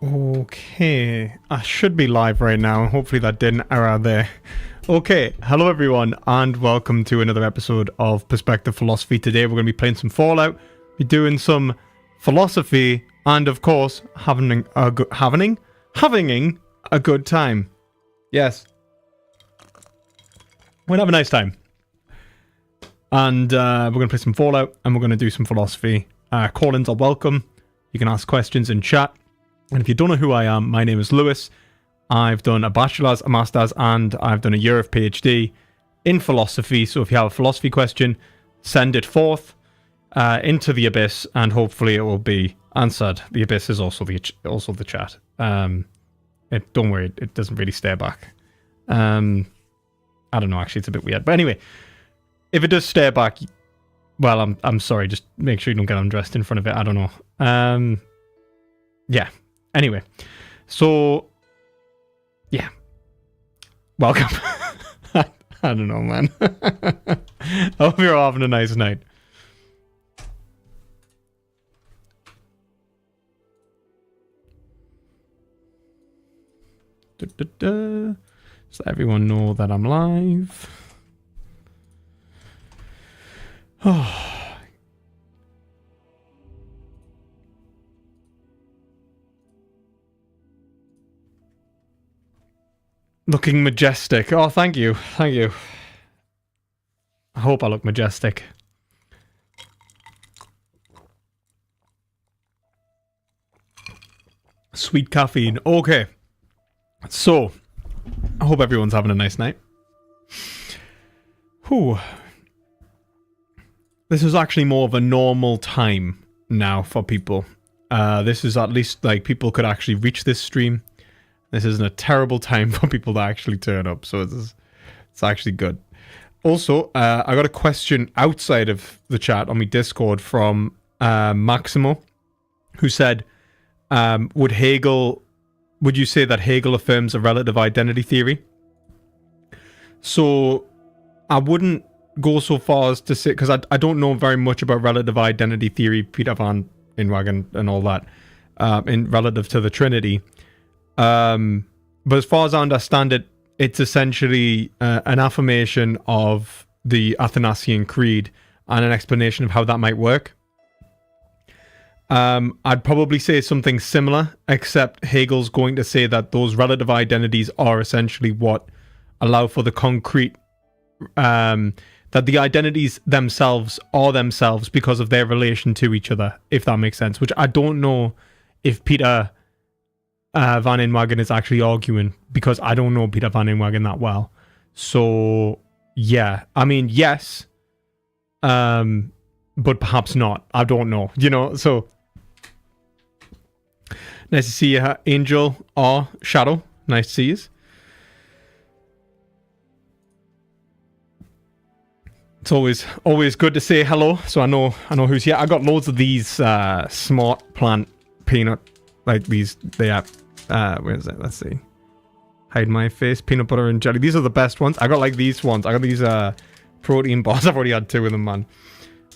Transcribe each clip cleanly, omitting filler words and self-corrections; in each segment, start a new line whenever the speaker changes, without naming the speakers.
Okay, I should be live right now. Hopefully that didn't error there. Okay, hello everyone, and welcome to another episode of Perspective Philosophy. Today we're going to be playing some Fallout, be doing some philosophy, and of course, having a good time. Yes, we're gonna have a nice time, and we're going to play some Fallout, and we're going to do some philosophy. Call-ins are welcome. You can ask questions in chat. And if you don't know who I am, my name is Lewis. I've done a bachelor's, a master's, and I've done a year of PhD in philosophy. So if you have a philosophy question, send it forth into the abyss, and hopefully it will be answered. The abyss is also the chat. Don't worry, it doesn't really stare back. I don't know, actually, it's a bit weird. But anyway, if it does stare back, well, I'm sorry. Just make sure you don't get undressed in front of it. I don't know. Yeah. Anyway, so yeah, welcome. I don't know, man. I hope you're all having a nice night. Just let everyone know that I'm live. Oh. Looking majestic. Oh, thank you. Thank you. I hope I look majestic. Sweet caffeine. Okay. So, I hope everyone's having a nice night. Whew. This is actually more of a normal time now for people. This is at least, like, people could actually reach this stream. This isn't a terrible time for people to actually turn up, so it's actually good. Also, I got a question outside of the chat on my Discord from Maximo, who said, would you say that Hegel affirms a relative identity theory? So, I wouldn't go so far as to say, because I don't know very much about relative identity theory, Peter van Inwagen and all that, in relative to the Trinity. But as far as I understand it, it's essentially an affirmation of the Athanasian Creed and an explanation of how that might work. I'd probably say something similar, except Hegel's going to say that those relative identities are essentially what allow for the concrete, that the identities themselves are themselves because of their relation to each other, if that makes sense, which I don't know if Peter Van Inwagen is actually arguing, because I don't know Peter Van Inwagen that well. So, yeah. I mean, yes. But perhaps not. I don't know. You know, so. Nice to see you, Angel or Shadow. Nice to see you. It's always good to say hello, so I know who's here. I got loads of these smart plant peanut, like these, they are, where is it? Let's see. Hide my face, peanut butter and jelly. These are the best ones. I got like these ones. I got these protein bars. I've already had two of them, man.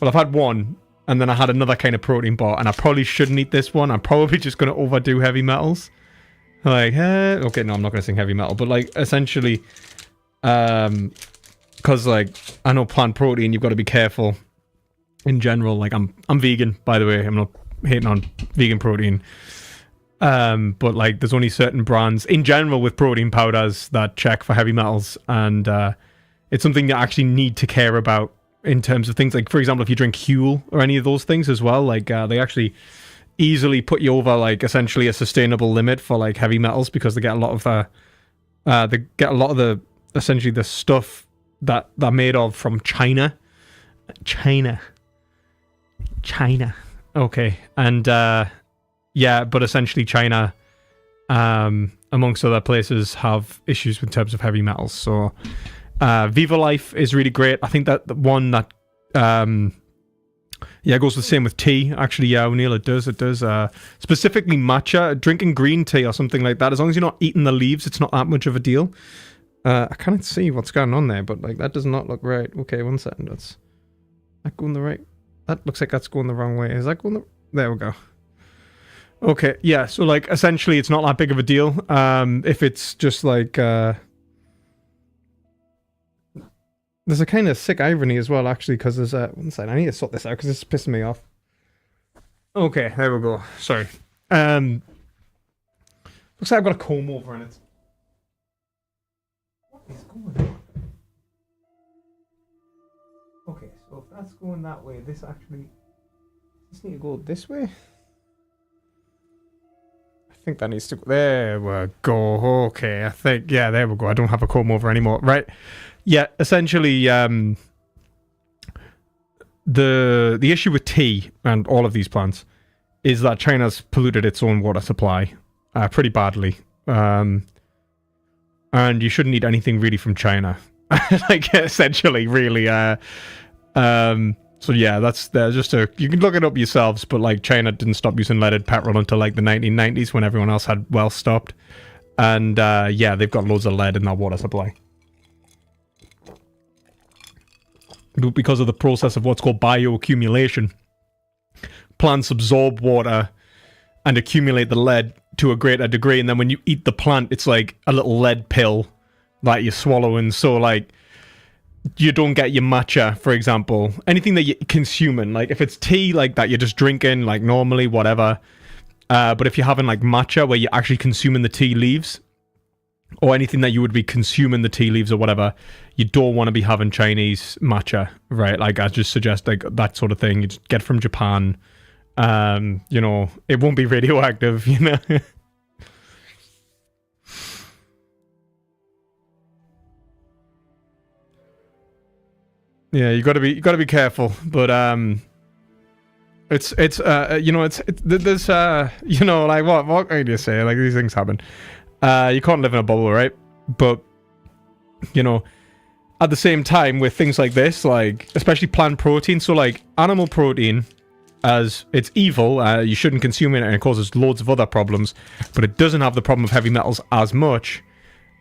Well, I've had one, and then I had another kind of protein bar, and I probably shouldn't eat this one. I'm probably just going to overdo heavy metals. Like, okay, no, I'm not going to sing heavy metal, but like, essentially, because like, I know plant protein, you've got to be careful in general. Like, I'm vegan, by the way. I'm not hating on vegan protein. But like, there's only certain brands in general with protein powders that check for heavy metals, and it's something you actually need to care about in terms of things like, for example, if you drink Huel or any of those things as well, like they actually easily put you over like essentially a sustainable limit for like heavy metals, because they get a lot of the essentially the stuff that they're made of from China. Okay, and yeah, but essentially China, amongst other places, have issues in terms of heavy metals. So Viva Life is really great. I think that the one that yeah, it goes the same with tea. Actually, yeah, O'Neill, it does. Specifically matcha, drinking green tea or something like that. As long as you're not eating the leaves, it's not that much of a deal. I can't see what's going on there, but like that does not look right. Okay, 1 second. That's that going the right. That looks like that's going the wrong way. Is that going the... There we go. Okay, yeah, so like essentially it's not that big of a deal. If it's just like there's a kind of sick irony as well, actually, because there's a one second, I need to sort this out because this is pissing me off. Okay, there we go. Sorry. Looks like I've got a comb over in it. What is going on? Okay, so if that's going that way, this actually does need to go this way. I think that needs to go. There we go. Okay, I think, yeah, there we go. I don't have a comb over anymore. Right. Yeah, essentially, the issue with tea and all of these plants is that China's polluted its own water supply pretty badly. And you shouldn't eat anything really from China. Like, essentially, really. So yeah, that's just you can look it up yourselves, but like China didn't stop using leaded petrol until like the 1990s when everyone else had well stopped. And yeah, they've got loads of lead in that water supply. But because of the process of what's called bioaccumulation, plants absorb water and accumulate the lead to a greater degree, and then when you eat the plant, it's like a little lead pill that you're swallowing. So like, you don't get your matcha, for example. Anything that you're consuming, like if it's tea like that you're just drinking like normally, whatever. But if you're having like matcha where you're actually consuming the tea leaves, or anything that you would be consuming the tea leaves or whatever, you don't want to be having Chinese matcha, right? Like I just suggest like that sort of thing. You just get from Japan. You know, it won't be radioactive, you know. Yeah, you got to be careful, but it's you know, there's you know, like what can you say? Like these things happen. You can't live in a bubble, right? But you know, at the same time with things like this, like especially plant protein, so like animal protein, as it's evil, you shouldn't consume it and it causes loads of other problems, but it doesn't have the problem of heavy metals as much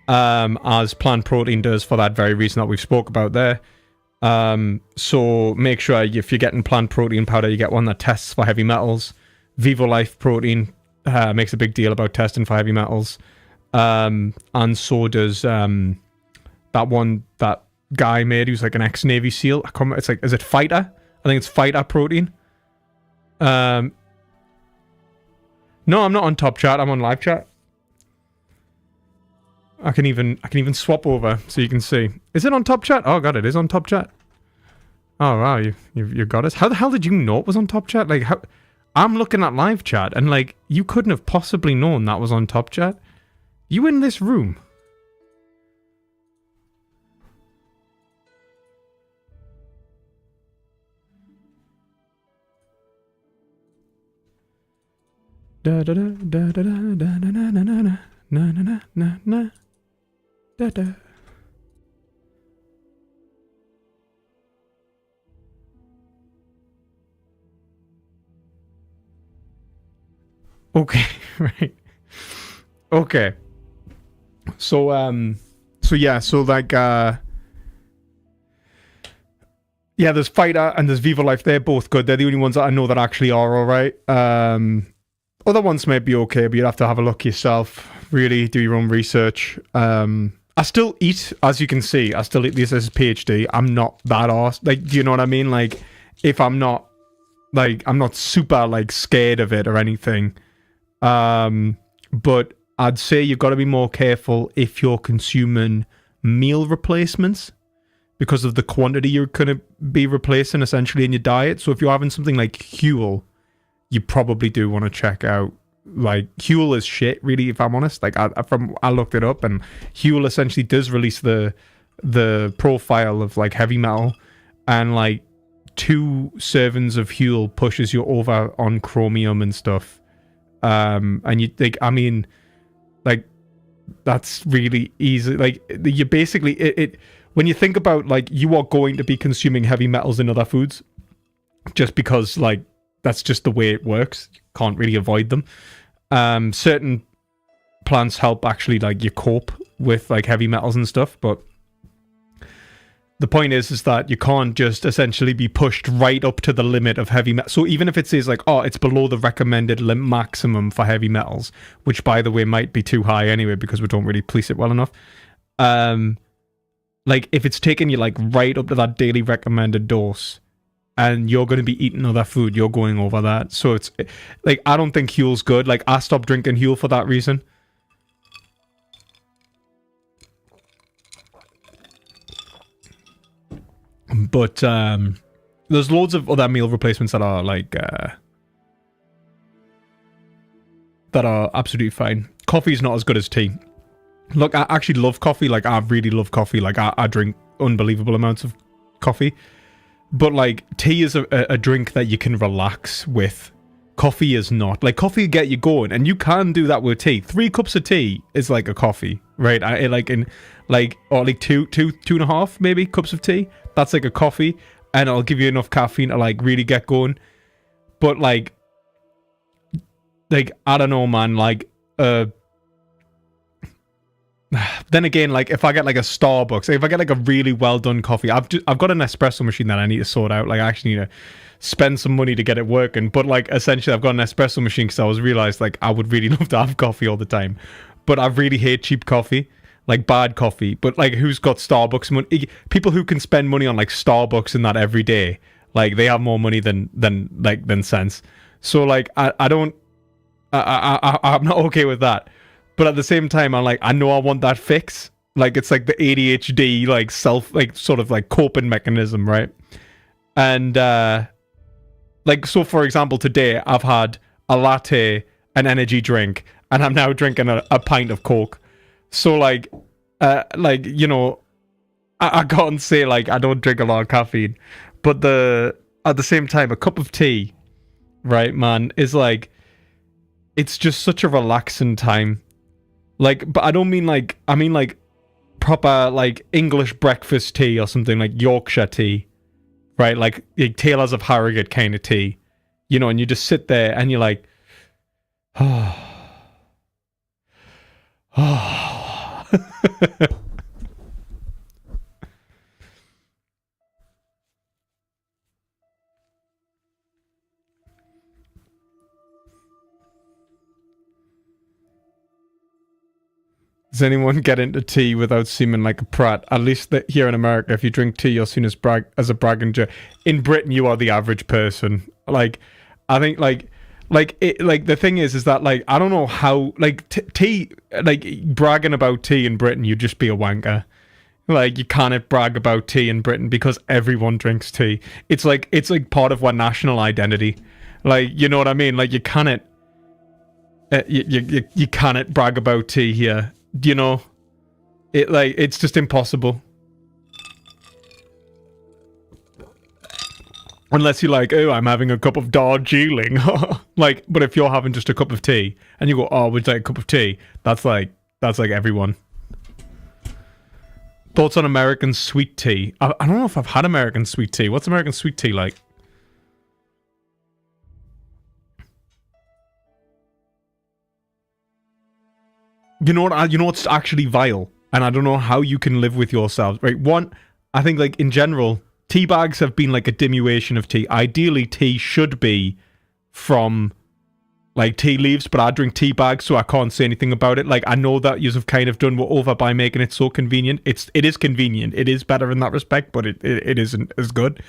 as plant protein does for that very reason that we've spoke about there. So make sure if you're getting plant protein powder, you get one that tests for heavy metals. Vivo Life protein makes a big deal about testing for heavy metals. And so does that one that guy made who's like an ex-Navy SEAL. It's like, is it Fighter? I think it's Fighter protein. No, I'm not on top chat. I'm on live chat. I can even swap over so you can see. Is it on top chat? Oh god, it is on top chat. Oh wow, you got us. How the hell did you know it was on top chat? Like, how? I'm looking at live chat and like you couldn't have possibly known that was on top chat. You in this room? Da da da da da da da da na na na na na na na. Da, da. Okay, right. Okay. So yeah, so like yeah, there's Fighter and there's Viva Life. They're both good. They're the only ones that I know that actually are alright. Other ones may be okay, but you'd have to have a look yourself. Really do your own research. I still eat, as you can see, I still eat this as a PhD. I'm not that arse. Like, do you know what I mean? Like, if I'm not, like, I'm not super, like, scared of it or anything. But I'd say you've got to be more careful if you're consuming meal replacements because of the quantity you're going to be replacing, essentially, in your diet. So if you're having something like Huel, you probably do want to check out. Like, Huel is shit, really, if I'm honest. Like, I looked it up, and Huel essentially does release the profile of, like, heavy metal, and, like, 2 servings of Huel pushes you over on chromium and stuff. And you think, I mean, like, that's really easy. Like, you basically, it when you think about, like, you are going to be consuming heavy metals in other foods, just because, like, that's just the way it works. You can't really avoid them. Certain plants help actually, like, you cope with, like, heavy metals and stuff, but the point is that you can't just essentially be pushed right up to the limit of heavy metal. So even if it says like, oh, it's below the recommended maximum for heavy metals, which by the way might be too high anyway because we don't really police it well enough. Like if it's taking you like right up to that daily recommended dose, and you're going to be eating other food, you're going over that. So it's like, I don't think Huel's good. Like I stopped drinking Huel for that reason. But there's loads of other meal replacements that are like that are absolutely fine. Coffee's not as good as tea. Look, I actually love coffee. Like I really love coffee. Like I drink unbelievable amounts of coffee. But like tea is a drink that you can relax with. Coffee is not. Like coffee get you going, and you can do that with tea. 3 cups of tea is like a coffee, right? Or two and a half maybe cups of tea. That's like a coffee, and it'll give you enough caffeine to like really get going. But like I don't know, man. Like then again, like if I get like a Starbucks, if I get like a really well done coffee, I've got an espresso machine that I need to sort out. Like I actually need to spend some money to get it working. But like essentially, I've got an espresso machine because I realized like I would really love to have coffee all the time, but I really hate cheap coffee, like bad coffee. But like who's got Starbucks money? People who can spend money on like Starbucks and that every day, like they have more money than sense. So like I'm not okay with that. But at the same time, I'm like, I know I want that fix. Like, it's like the ADHD, like, sort of, like, coping mechanism, right? And, like, so, for example, today, I've had a latte, an energy drink, and I'm now drinking a pint of Coke. So, like, you know, I can't say, like, I don't drink a lot of caffeine. But at the same time, a cup of tea, right, man, is, like, it's just such a relaxing time. Like, but I don't mean like, I mean like proper like English breakfast tea or something, like Yorkshire tea, right? Like Taylors of Harrogate kind of tea, you know, and you just sit there and you're like, oh. Does anyone get into tea without seeming like a prat? At least here in America, if you drink tea, you're seen as a bragging joke. In Britain, you are the average person. Like, I think the thing is that like I don't know how like tea, like bragging about tea in Britain, you'd just be a wanker. Like you can't brag about tea in Britain because everyone drinks tea. It's like part of our national identity. Like, you know what I mean? Like you cannot you cannot brag about tea here. You know, it's just impossible. Unless you're like, oh, I'm having a cup of Darjeeling. Like, but if you're having just a cup of tea and you go, oh, would you like a cup of tea? That's like everyone. Thoughts on American sweet tea? I don't know if I've had American sweet tea. What's American sweet tea like? You know what's actually vile, and I don't know how you can live with yourselves. Right? One, I think like in general, tea bags have been like a diminution of tea. Ideally, tea should be from like tea leaves, but I drink tea bags, so I can't say anything about it. Like I know that you have kind of done over by making it so convenient. It is convenient. It is better in that respect, but it isn't as good.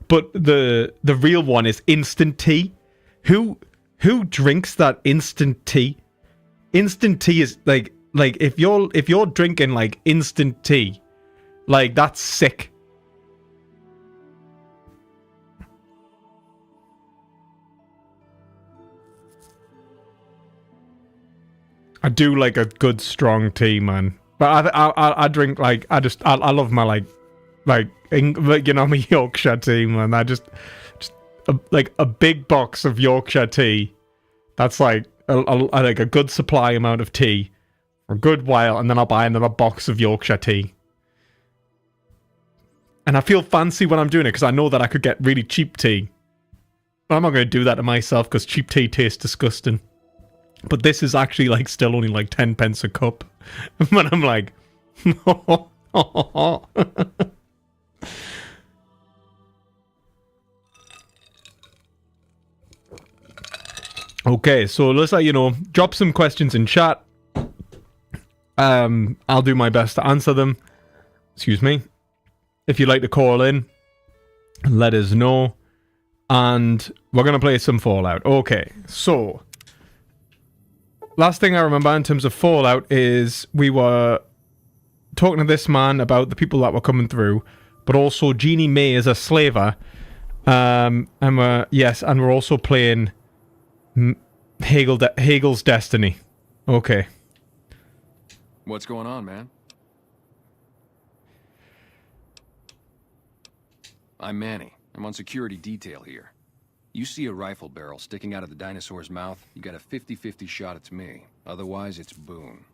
But the real one is instant tea. Who drinks that instant tea? Instant tea is like if you're drinking like instant tea, like that's sick. I do like a good strong tea, man. But I drink like I love my like you know, my Yorkshire tea, man. I just like a big box of Yorkshire tea. That's like like a good supply amount of tea for a good while, and then I'll buy another box of Yorkshire tea. And I feel fancy when I'm doing it because I know that I could get really cheap tea. But I'm not going to do that to myself because cheap tea tastes disgusting. But this is actually like still only like 10 pence a cup. But I'm like, Okay, so let's let you know. Drop some questions in chat. I'll do my best to answer them. Excuse me. If you'd like to call in, let us know. And we're going to play some Fallout. Okay, so last thing I remember in terms of Fallout is we were talking to this man about the people that were coming through, but also Jeannie May is a slaver. And we're also playing Hegel's Destiny. Okay.
What's going on, man? I'm Manny. I'm on security detail here. You see a rifle barrel sticking out of the dinosaur's mouth, you got a 50-50 shot it's me. Otherwise, it's Boone.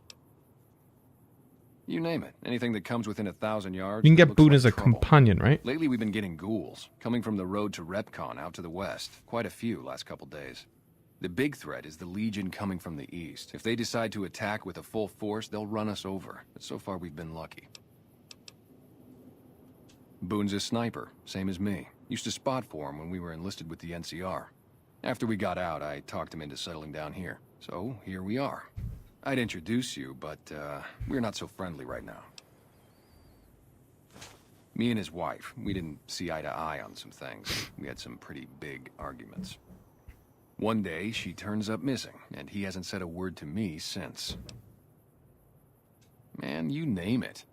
You name it. Anything that comes within 1,000 yards.
You can get Boone as a companion, right?
Lately, we've been getting ghouls, coming from the road to Repcon out to the west. Quite a few last couple days. The big threat is the Legion coming from the east. If they decide to attack with a full force, they'll run us over. But so far, we've been lucky. Boone's a sniper, same as me. Used to spot for him when we were enlisted with the NCR. After we got out, I talked him into settling down here. So, here we are. I'd introduce you, but, we're not so friendly right now. Me and his wife, we didn't see eye to eye on some things. We had some pretty big arguments. One day, she turns up missing, and he hasn't said a word to me since. Man, you name it.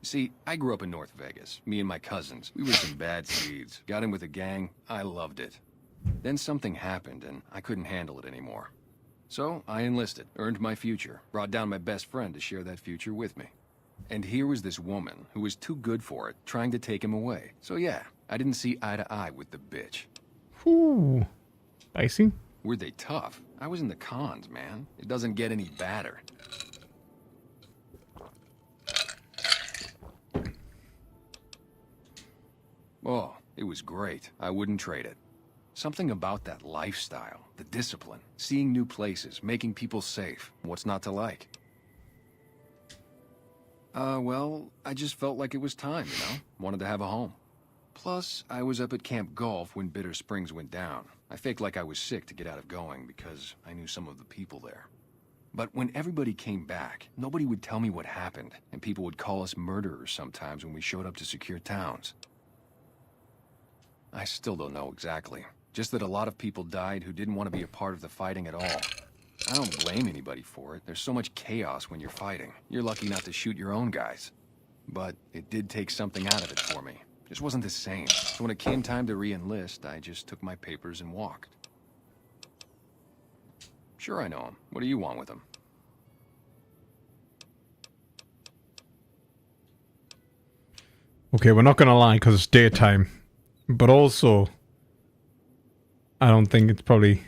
See, I grew up in North Vegas. Me and my cousins. We were some bad seeds. Got in with a gang. I loved it. Then something happened, and I couldn't handle it anymore. So, I enlisted, earned my future, brought down my best friend to share that future with me. And here was this woman, who was too good for it, trying to take him away. So yeah, I didn't see eye to eye with the bitch.
Ooh. Spicy?
Were they tough? I was in the cons, man. It doesn't get any badder. Oh, it was great. I wouldn't trade it. Something about that lifestyle, the discipline, seeing new places, making people safe. What's not to like? Well, I just felt like it was time, you know? Wanted to have a home. Plus, I was up at Camp Golf when Bitter Springs went down. I faked like I was sick to get out of going because I knew some of the people there. But when everybody came back, nobody would tell me what happened, and people would call us murderers sometimes when we showed up to secure towns. I still don't know exactly. Just that a lot of people died who didn't want to be a part of the fighting at all. I don't blame anybody for it. There's so much chaos when you're fighting. You're lucky not to shoot your own guys. But it did take something out of it for me. Just wasn't the same. So when it came time to re-enlist, I just took my papers and walked. Sure, I know him. What do you want with him?
Okay, we're not gonna lie because it's daytime. But also, I don't think it's probably...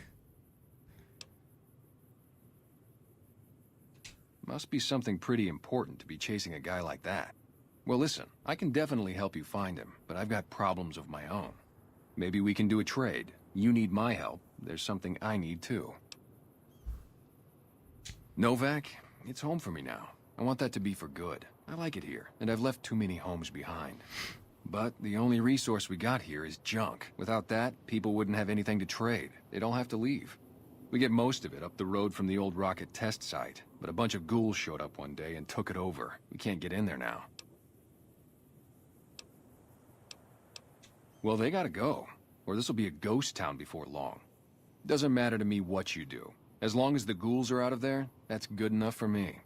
Must be something pretty important to be chasing a guy like that. Well, listen, I can definitely help you find him, but I've got problems of my own. Maybe we can do a trade. You need my help. There's something I need too. Novak, it's home for me now. I want that to be for good. I like it here, and I've left too many homes behind. But the only resource we got here is junk. Without that, people wouldn't have anything to trade. They'd all have to leave. We get most of it up the road from the old rocket test site, but a bunch of ghouls showed up one day and took it over. We can't get in there now. Well, they gotta go, or this'll be a ghost town before long. Doesn't matter to me what you do. As long as the ghouls are out of there, that's good enough for me.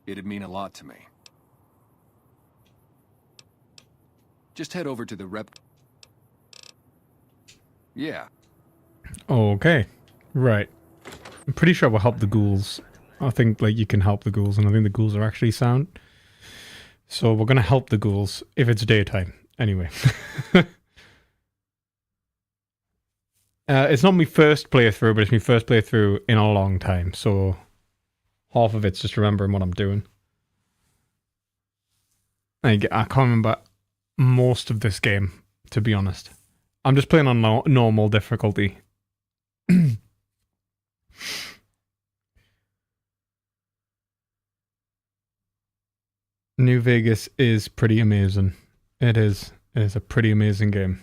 It'd mean a lot to me. Just head over to the rep... Yeah.
Okay. Right. I'm pretty sure we'll help the ghouls. I think, like, you can help the ghouls, and I think the ghouls are actually sound. So we're gonna help the ghouls if it's daytime. Anyway. It's not my first playthrough, but it's my first playthrough in a long time, so half of it's just remembering what I'm doing. I can't remember most of this game, to be honest. I'm just playing on normal difficulty. New Vegas is pretty amazing. It is. It is a pretty amazing game.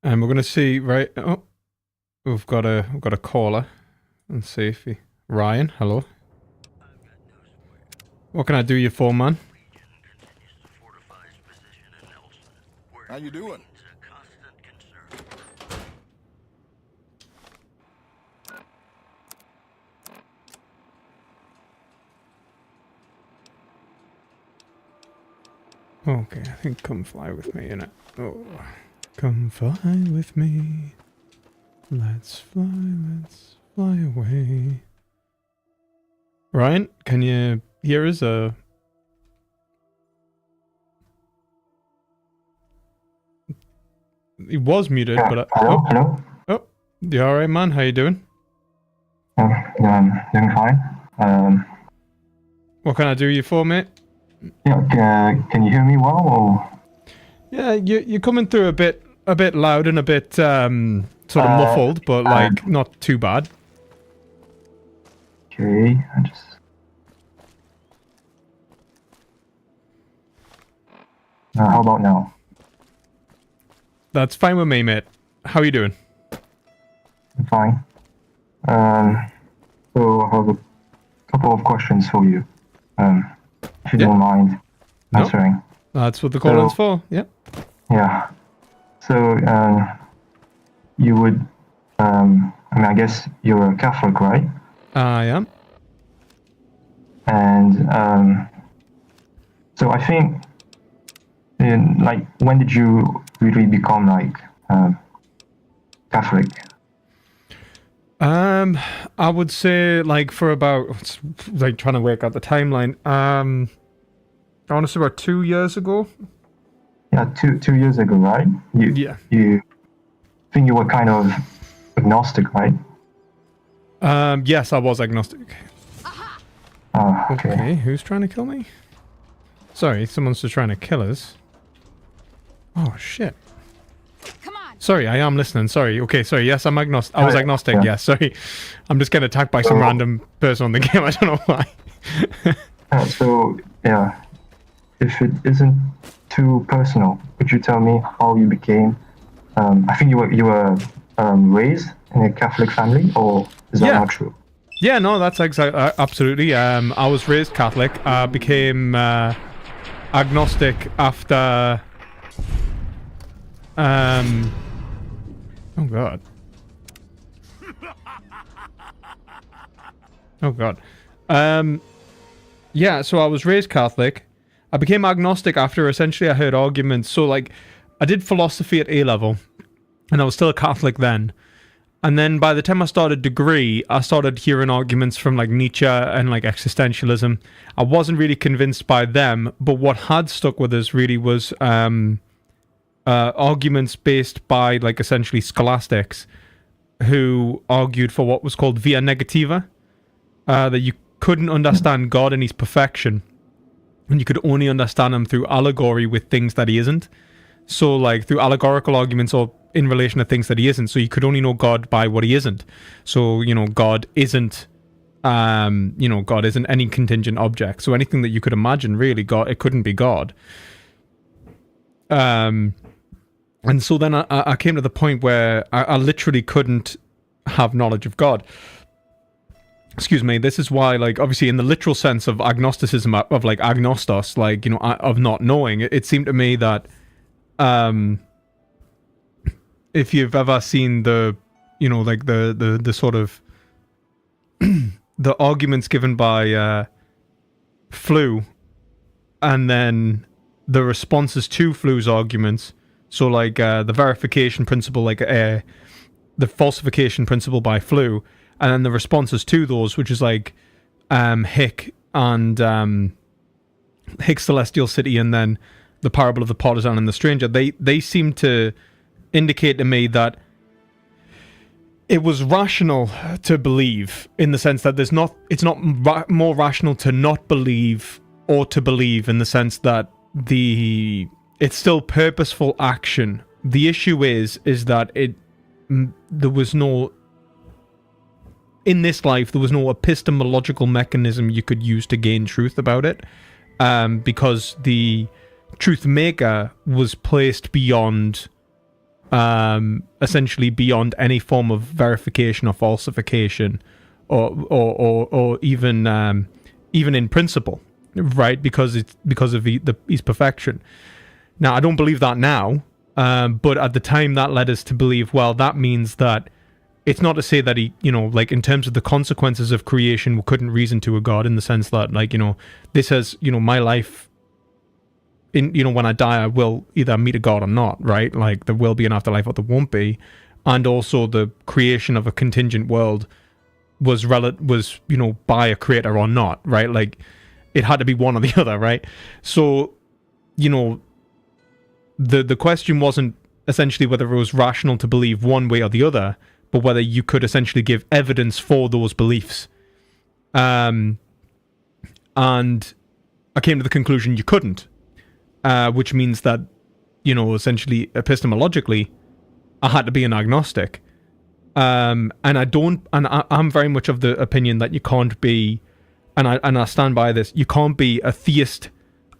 And we're gonna see, right? Oh, we've got a caller. Let's see if he... Ryan, hello. What can I do you for, man?
How you doing?
Okay, I think come fly with me, innit? Oh, come fly with me. Let's fly away. Ryan, can you hear us? He was muted,
Yeah.
but
Hello, hello.
oh, you all right, man? How you doing?
Doing fine.
What can I do you for, mate?
Yeah. Can you hear me well? Or?
Yeah, you're coming through a bit loud and a bit sort of muffled, but like not too bad.
Okay, I just. How about now?
That's fine with me, mate. How you doing?
I'm fine. So I have a couple of questions for you. If you don't mind answering.
That's what the call-in's for. Yeah.
Yeah. So you would. I guess you're a Catholic, right?
I am.
And so I think, when did you really become Catholic?
I would say for about trying to work out the timeline. I want to say about 2 years ago.
Yeah, two years ago, right? You think you were kind of agnostic, right?
Yes, I was agnostic.
Oh, okay.
Okay, who's trying to kill me? Sorry, someone's just trying to kill us. Oh shit.
Come on.
Sorry, I am listening. Sorry. Okay, sorry. Yes, I'm agnostic. I was agnostic.
Yeah.
Yes, sorry. I'm just getting attacked by some random person on the game. I don't know why.
So yeah, if it isn't too personal, could you tell me how you became? I think you were raised in a Catholic family, or is that not true?
Yeah, no, that's absolutely. I was raised Catholic. I became agnostic after. Oh god. Oh god. Yeah, so I was raised Catholic. I became agnostic after essentially I heard arguments. So I did philosophy at A level, and I was still a Catholic then. And then by the time I started degree, I started hearing arguments from Nietzsche and existentialism. I wasn't really convinced by them, but what had stuck with us really was arguments based by essentially scholastics who argued for what was called via negativa, that you couldn't understand God in his perfection, and you could only understand him through allegory with things that he isn't. So through allegorical arguments or in relation to things that he isn't. So you could only know God by what he isn't. So, God isn't God isn't any contingent object. So anything that you could imagine, really, God, it couldn't be God. And so then I came to the point where I literally couldn't have knowledge of God. Excuse me. This is why, obviously in the literal sense of agnosticism, of agnostos, of not knowing, it seemed to me that, if you've ever seen the sort of the arguments given by Flew, and then the responses to Flew's arguments, so the verification principle, the falsification principle by Flew, and then the responses to those, which is Hick and Hick's Celestial City, and then the parable of the partisan and the stranger, they seem to indicate to me that it was rational to believe, in the sense that it's not more rational to not believe or to believe, in the sense that it's still purposeful action. The issue is that there was no, in this life, there was no epistemological mechanism you could use to gain truth about it, because the truth maker was placed beyond essentially beyond any form of verification or falsification, or even in principle, right? Because of his perfection. Now, I don't believe that now, but at the time that led us to believe, well, that means that it's not to say that he, like in terms of the consequences of creation, we couldn't reason to a God, in the sense that, like, this has, my life, when I die, I will either meet a God or not, right? Like, there will be an afterlife or there won't be. And also the creation of a contingent world was by a creator or not, right? Like, it had to be one or the other, right? So, the question wasn't essentially whether it was rational to believe one way or the other, but whether you could essentially give evidence for those beliefs. And I came to the conclusion you couldn't, which means that, essentially epistemologically, I had to be an agnostic. And I'm very much of the opinion that you can't be, and I stand by this, you can't be a theist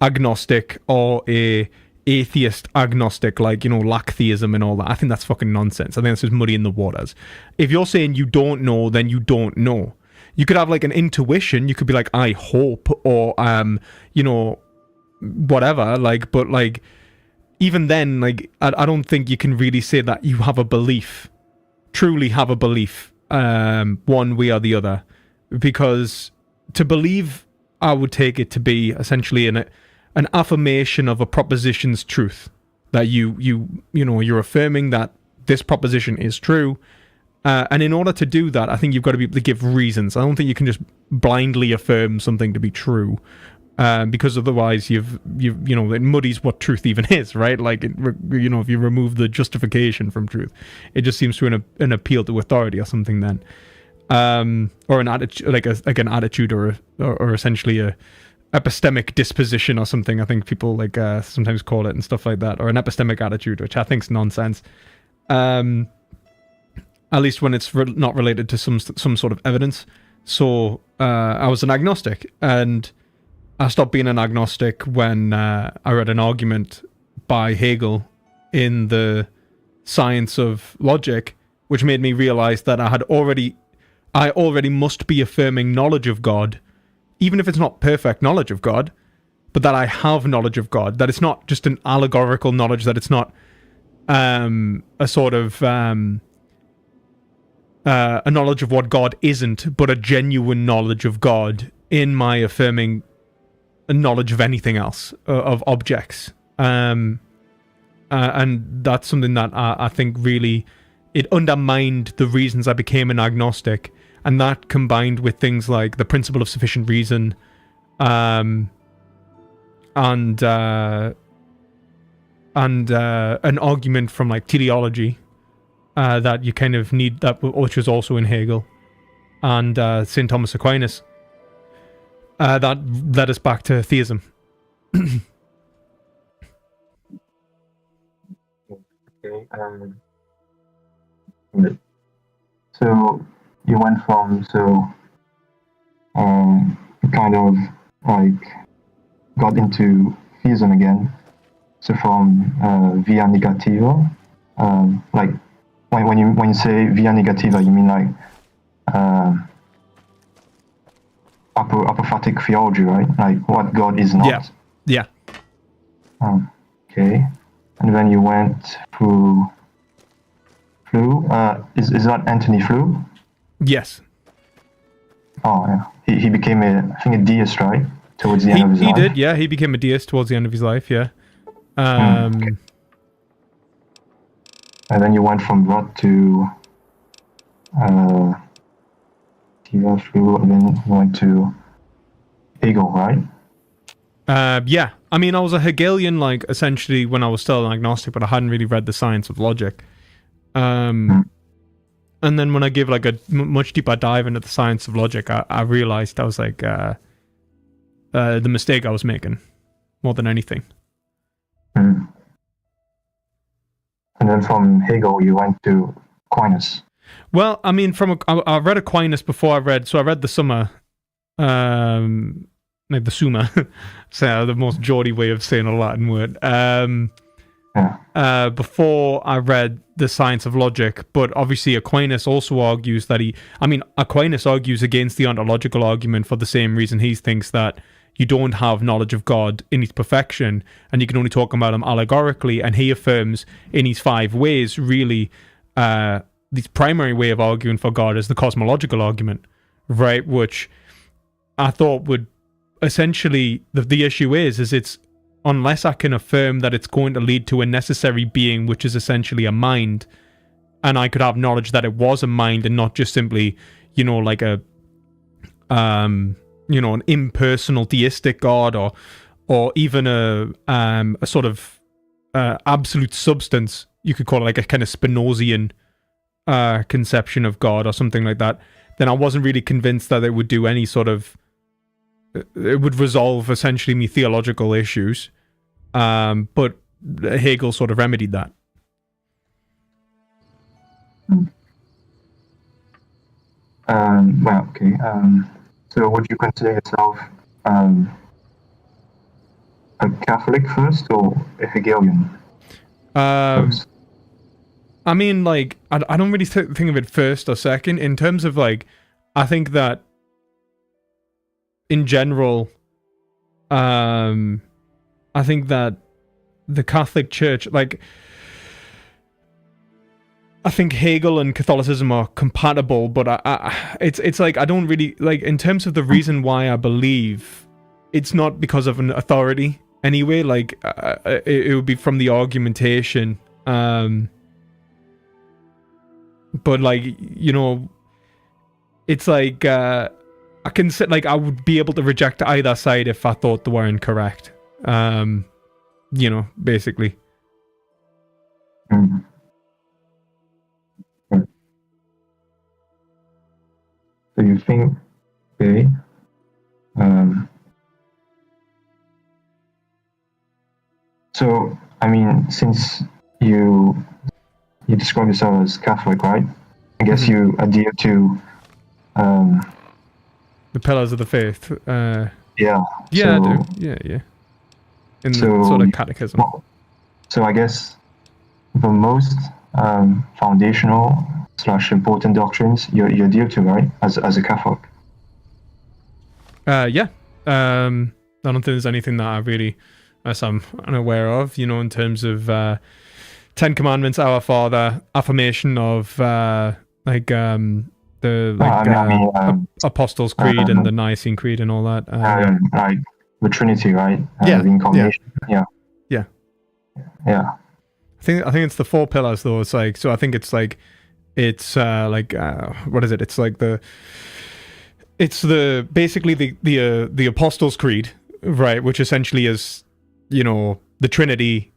agnostic or a atheist agnostic, like, lack theism and all that. I think that's fucking nonsense. I think that's just muddy in the waters. If you're saying you don't know, then you don't know. You could have like an intuition. You could be like, I hope, or whatever. Like, but like, even then, like, I don't think you can really say that you have a belief, truly have a belief, one way or the other, because to believe, I would take it to be essentially an affirmation of a proposition's truth, that you're affirming that this proposition is true, and in order to do that, I think you've got to be able to give reasons. I don't think you can just blindly affirm something to be true, because otherwise it muddies what truth even is, right? Like, if you remove the justification from truth, it just seems to an appeal to authority or something then, or an attitude, like an attitude, or essentially a epistemic disposition or something. I think people like sometimes call it and stuff like that, or an epistemic attitude, which I think's nonsense. At least when it's not related to some sort of evidence. So I was an agnostic, and I stopped being an agnostic when I read an argument by Hegel in the Science of Logic, which made me realize that I already must be affirming knowledge of God, even if it's not perfect knowledge of God, but that I have knowledge of God, that it's not just an allegorical knowledge, that it's not a sort of a knowledge of what God isn't, but a genuine knowledge of God in my affirming a knowledge of anything else, of objects. And that's something that I think really, it undermined the reasons I became an agnostic. And that, combined with things like the principle of sufficient reason, and an argument from like teleology, that you kind of need, that which was also in Hegel, and St. Thomas Aquinas, that led us back to theism.
Okay. So you went from kind of like got into theism again. So from via negativa, like when you say via negativa, you mean like apophatic theology, right? Like what God is not.
Yeah.
Okay. And then you went through Flew. Is that Anthony Flew?
Yes.
Oh yeah. He became a deist, right? Towards the end of his life.
He did, yeah. He became a deist towards the end of his life, yeah.
Okay. And then you went from that to Flew, and then you went to Hegel, right?
Yeah. I mean, I was a Hegelian, like, essentially when I was still an agnostic, but I hadn't really read the Science of Logic. And then when I gave like a much deeper dive into the Science of Logic, I realized I was like the mistake I was making more than anything.
And then from Hegel, you went to Aquinas.
Well, I mean, I read Aquinas before I read the Summa, like the Summa, so the most Geordie way of saying a Latin word. before I read The Science of Logic, but obviously Aquinas also argues that Aquinas argues against the ontological argument for the same reason. He thinks that you don't have knowledge of God in his perfection, and you can only talk about him allegorically, and he affirms in his 5 ways, really, the primary way of arguing for God is the cosmological argument, right? Which I thought would essentially, the issue is it's, unless I can affirm that it's going to lead to a necessary being, which is essentially a mind, and I could have knowledge that it was a mind and not just simply, like an impersonal deistic God or even a sort of absolute substance, you could call it like a kind of Spinozian conception of God or something like that, then I wasn't really convinced that it would do any sort of, it would resolve essentially me theological issues. But Hegel sort of remedied that.
Well, okay. So would you consider yourself a Catholic first or a Hegelian first?
I mean, like, I don't really think of it first or second. In terms of, like, I think that in general, I think that the Catholic Church, like, I think Hegel and Catholicism are compatible, but it's like I don't really, like, in terms of the reason why I believe, it's not because of an authority anyway. Like, it would be from the argumentation. But, like, it's like I can sit, like, I would be able to reject either side if I thought they were incorrect. Basically.
Mm. So you think, okay, so, I mean, since you describe yourself as Catholic, right? I guess you adhere to
the pillars of the faith.
Yeah.
Yeah,
so,
I do. Yeah. In the sort of catechism.
So I guess the most foundational / important doctrines you adhere to, right? As a Catholic.
Yeah. I don't think there's anything that I really, as I'm unaware of, in terms of 10 Commandments, Our Father, affirmation of Apostles' Creed and the Nicene Creed and all that.
Like the Trinity, right?
Yeah.
The Incarnation. Yeah.
I think it's the 4 pillars though. It's like, so I think it's like, it's what is it? It's like basically the Apostles' Creed, right? Which essentially is, the Trinity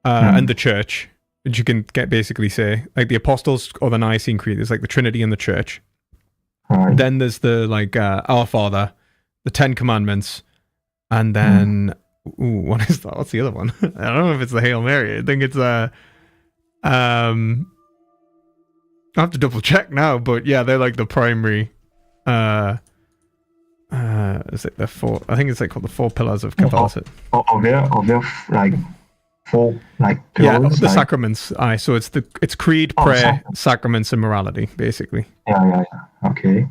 and the Church, which you can basically say, like the Apostles or the Nicene Creed is like the Trinity and the Church.
Right.
Then there's the Our Father, the 10 Commandments, and then what is that? What's the other one? I don't know if it's the Hail Mary. I think it's I have to double check now, but yeah, they're like the primary. Is it the 4? I think it's like called the 4 pillars of Catholicism.
Are there like 4 like pillars?
Yeah, the
like...
sacraments. So it's creed, prayer, sacraments, and morality, basically.
Yeah. Okay.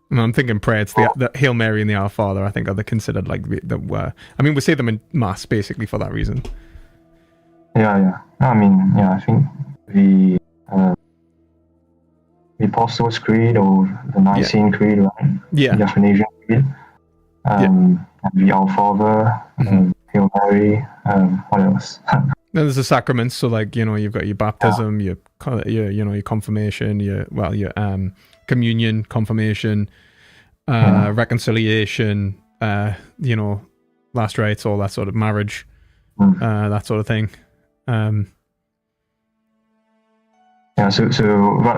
I'm thinking prayer. It's the Hail Mary and the Our Father. I think are considered like the. I mean, we say them in mass basically for that reason.
Yeah. I mean, yeah. I think the Apostles' Creed or the Nicene Creed, right?
Yeah.
The Athanasian Creed. And the Our Father, Hail Mary. What else?
Then there's the sacraments. So like you've got your baptism, your confirmation, your communion, confirmation, reconciliation, last rites, all that sort of marriage, that sort of thing.
Yeah, so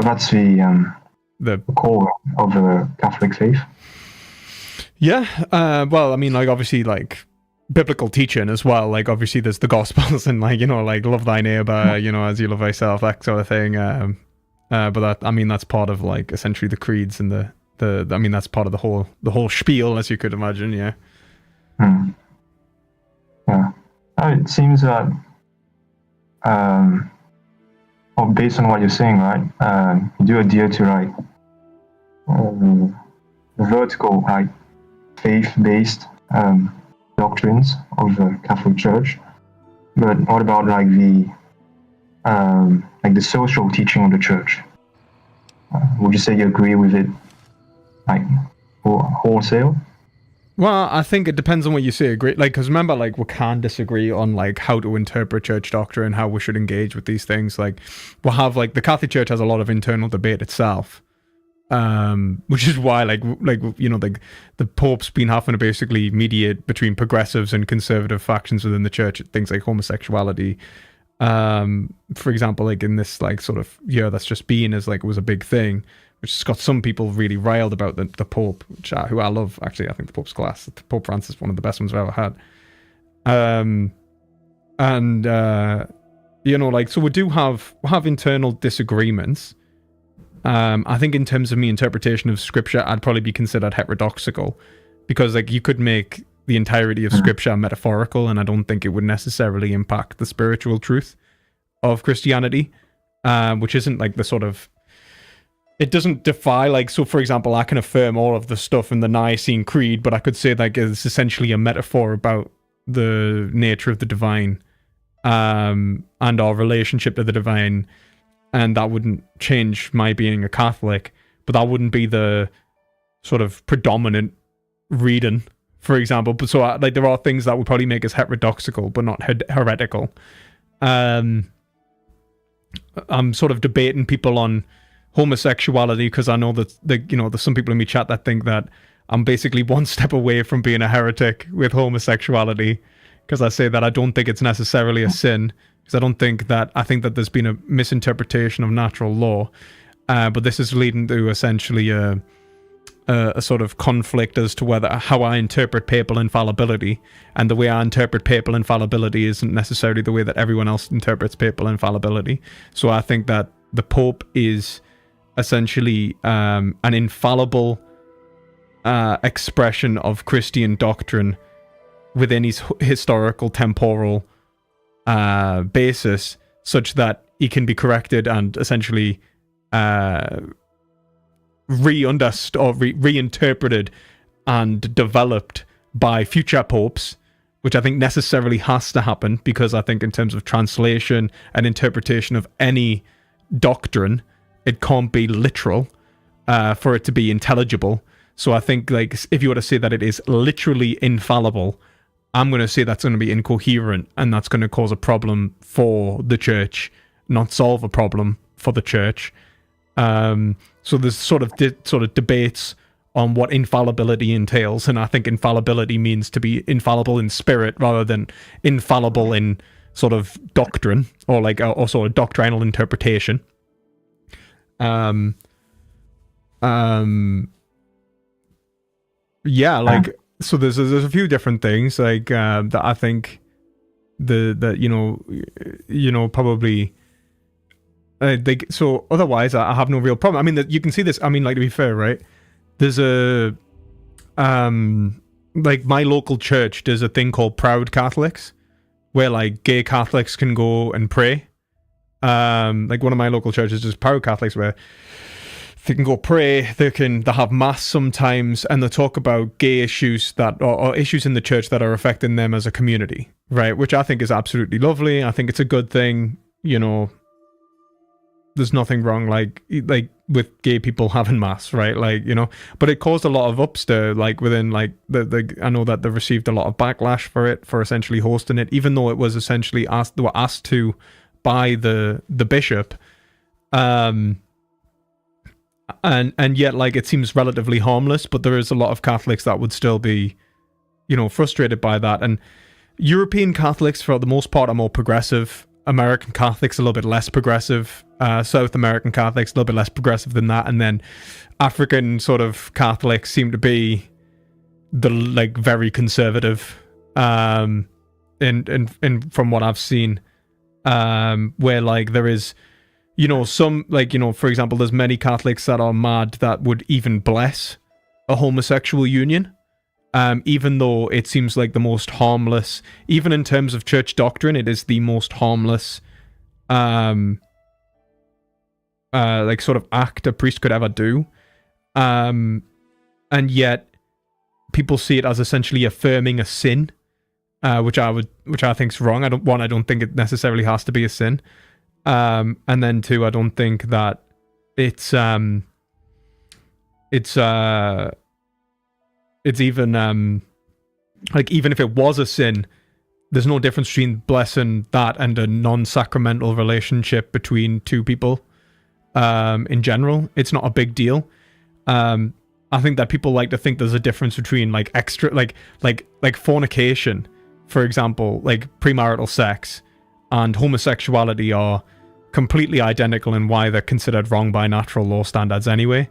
that's the core of the Catholic faith.
Yeah, well, I mean, like obviously, like biblical teaching as well. Like obviously, there's the Gospels and like love thy neighbor, as you love thyself, that sort of thing. But that, I mean, that's part of like essentially the creeds and the I mean, that's part of the whole spiel, as you could imagine. Yeah.
It seems that, or based on what you're saying, right, you do adhere to like vertical, like faith-based doctrines of the Catholic Church. But what about like the social teaching of the Church? Would you say you agree with it, like wholesale?
Well, I think it depends on what you say. Agree, like, because remember, like, we can disagree on like how to interpret church doctrine, how we should engage with these things. Like, we'll have like the Catholic Church has a lot of internal debate itself, which is why like you know, like the Pope's been having to basically mediate between progressives and conservative factions within the church. Things like homosexuality, for example, like in this like sort of year that's just been, as like was a big thing, which has got some people really riled about the Pope, who I love. Actually, I think the Pope's class. Pope Francis is one of the best ones I've ever had. You know, like, so we do have internal disagreements. I think in terms of me interpretation of scripture, I'd probably be considered heterodoxical, because like you could make the entirety of scripture metaphorical, and I don't think it would necessarily impact the spiritual truth of Christianity, which isn't like the sort of, it doesn't defy, like, so for example, I can affirm all of the stuff in the Nicene Creed, but I could say like it's essentially a metaphor about the nature of the divine, and our relationship to the divine, and that wouldn't change my being a Catholic, but that wouldn't be the sort of predominant reading, for example. But so like there are things that would probably make us heterodoxical, but not heretical. I'm sort of debating people on homosexuality, because I know that there's some people in my chat that think that I'm basically one step away from being a heretic with homosexuality, because I say that I don't think it's necessarily a sin, because I think that there's been a misinterpretation of natural law, but this is leading to essentially a sort of conflict as to how I interpret papal infallibility, and the way I interpret papal infallibility isn't necessarily the way that everyone else interprets papal infallibility. So I think that the Pope is essentially an infallible expression of Christian doctrine within his historical temporal basis, such that he can be corrected and essentially reinterpreted and developed by future popes, which I think necessarily has to happen, because I think in terms of translation and interpretation of any doctrine, it can't be literal for it to be intelligible. So I think, like, if you were to say that it is literally infallible, I'm going to say that's going to be incoherent, and that's going to cause a problem for the church, not solve a problem for the church. So there's sort of debates on what infallibility entails, and I think infallibility means to be infallible in spirit rather than infallible in sort of doctrine, or like also a doctrinal interpretation. Yeah, like, so there's a few different things like that I think that you know probably so otherwise I have no real problem. I mean, that you can see this. I mean, like, to be fair, right? There's a like my local church, there's a thing called Proud Catholics, where like gay Catholics can go and pray. Like one of my local churches is Proud Catholics, where they can go pray, they have mass sometimes, and they talk about gay issues that or issues in the church that are affecting them as a community, right? Which I think is absolutely lovely. I think it's a good thing. You know, there's nothing wrong like with gay people having mass, right? Like, you know, but it caused a lot of upstir, like within like the I know that they received a lot of backlash for it, for essentially hosting it, even though it was essentially they were asked to by the bishop. And yet, like, it seems relatively harmless, but there is a lot of Catholics that would still be, you know, frustrated by that. And European Catholics, for the most part, are more progressive. American Catholics a little bit less progressive. South American Catholics a little bit less progressive than that. And then African sort of Catholics seem to be the like very conservative. In from what I've seen, where like there is, you know, some, like, you know, for example, there's many Catholics that are mad that would even bless a homosexual union, even though it seems like the most harmless, even in terms of church doctrine, it is the most harmless like sort of act a priest could ever do. And yet people see it as essentially affirming a sin, which I think is wrong. I don't think it necessarily has to be a sin. And then two, I don't think that it's even like, even if it was a sin, there's no difference between blessing that and a non-sacramental relationship between two people. In general, it's not a big deal. I think that people like to think there's a difference between like extra, like fornication, for example, like premarital sex, and homosexuality are completely identical in why they're considered wrong by natural law standards anyway.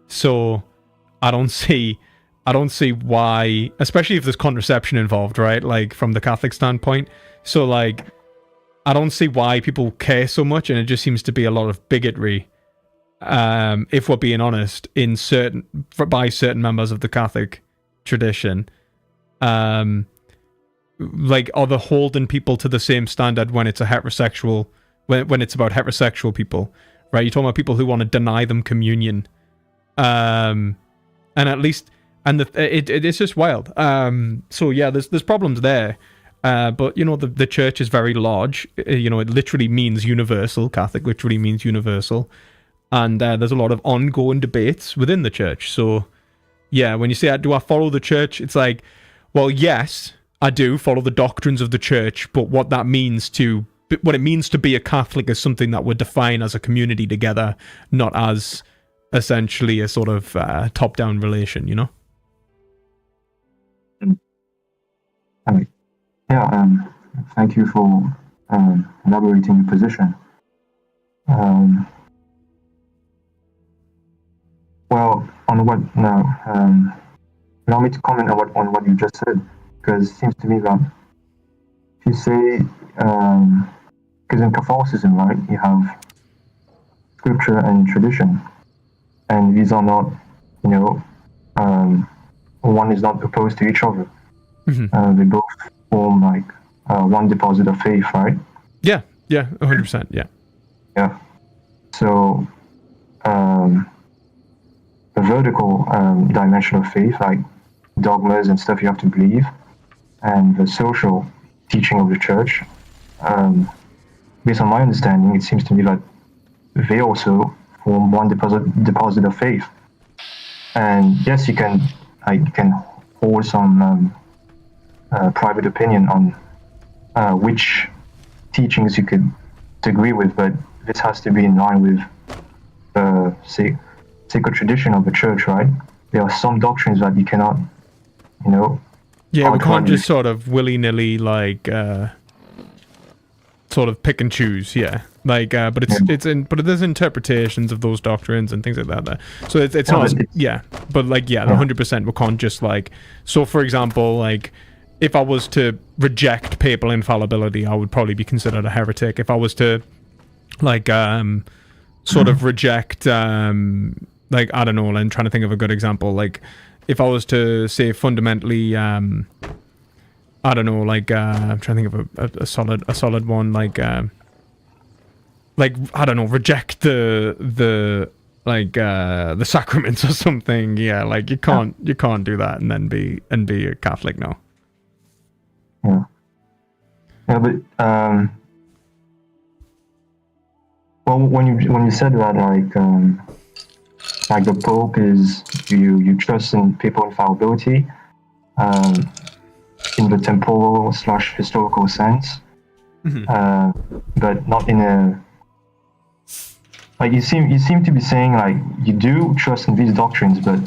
So I don't see why, especially if there's contraception involved, right? Like from the Catholic standpoint. So like, I don't see why people care so much, and it just seems to be a lot of bigotry, if we're being honest, by certain members of the Catholic tradition. Like, are they holding people to the same standard when it's a heterosexual, when it's about heterosexual people, right? You're talking about people who want to deny them communion, and at least, and it's just wild. So yeah, there's problems there. But, you know, the church is very large. You know, it literally means universal. Catholic literally means universal. And there's a lot of ongoing debates within the church. So, yeah, when you say, do I follow the church? It's like, well, yes, I do follow the doctrines of the church. But what it means to be a Catholic is something that would define as a community together, not as essentially a sort of top-down relation, you know?
Yeah, thank you for elaborating your position. Well, on what now? Allow me to comment on what you just said, because it seems to me that if you say, because in Catholicism, right, you have scripture and tradition, and these are not, you know, one is not opposed to each other. Mm-hmm. They both form like one deposit of faith, right?
Yeah, 100%, yeah.
Yeah. So the vertical dimension of faith, like dogmas and stuff you have to believe, and the social teaching of the church, based on my understanding, it seems to me that they also form one deposit of faith. And yes, you can hold some private opinion on which teachings you could agree with, but this has to be in line with the sacred tradition of the church, right? There are some doctrines that you cannot, you know.
Yeah, we can't just sort of willy-nilly like sort of pick and choose. Yeah, like but there's interpretations of those doctrines and things like that. So it's not but like 100% we can't just like. So for example, like, if I was to reject papal infallibility, I would probably be considered a heretic. If I was to, like, sort of reject, like, I don't know, I'm trying to think of a good example. Like, if I was to say fundamentally, I don't know, like, I'm trying to think of a solid one, like, I don't know, reject the sacraments or something. Yeah, like, you can't do that and then be a Catholic, no.
Yeah, but well, when you said that, like the Pope is you trust in papal infallibility, in the temporal / historical sense, mm-hmm. But not in a, like, you seem to be saying, like, you do trust in these doctrines, but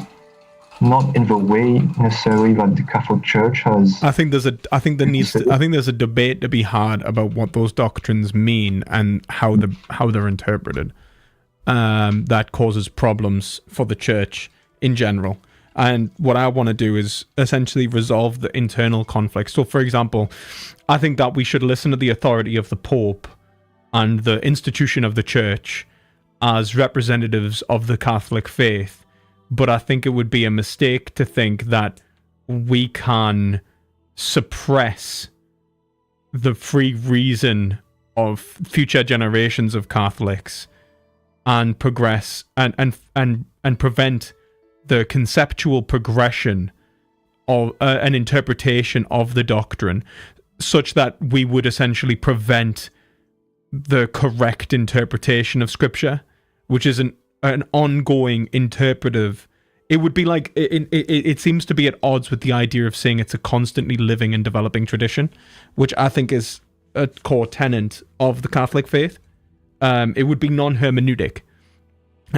not in the way necessarily that the Catholic Church has.
I think there's a debate to be had about what those doctrines mean and how they're interpreted. That causes problems for the Church in general. And what I want to do is essentially resolve the internal conflict. So, for example, I think that we should listen to the authority of the Pope and the institution of the Church as representatives of the Catholic faith. But I think it would be a mistake to think that we can suppress the free reason of future generations of Catholics and progress and prevent the conceptual progression of an interpretation of the doctrine, such that we would essentially prevent the correct interpretation of Scripture, which is an ongoing interpretive. It would be like, it seems to be at odds with the idea of saying it's a constantly living and developing tradition, which I think is a core tenet of the Catholic faith. It would be non-hermeneutic,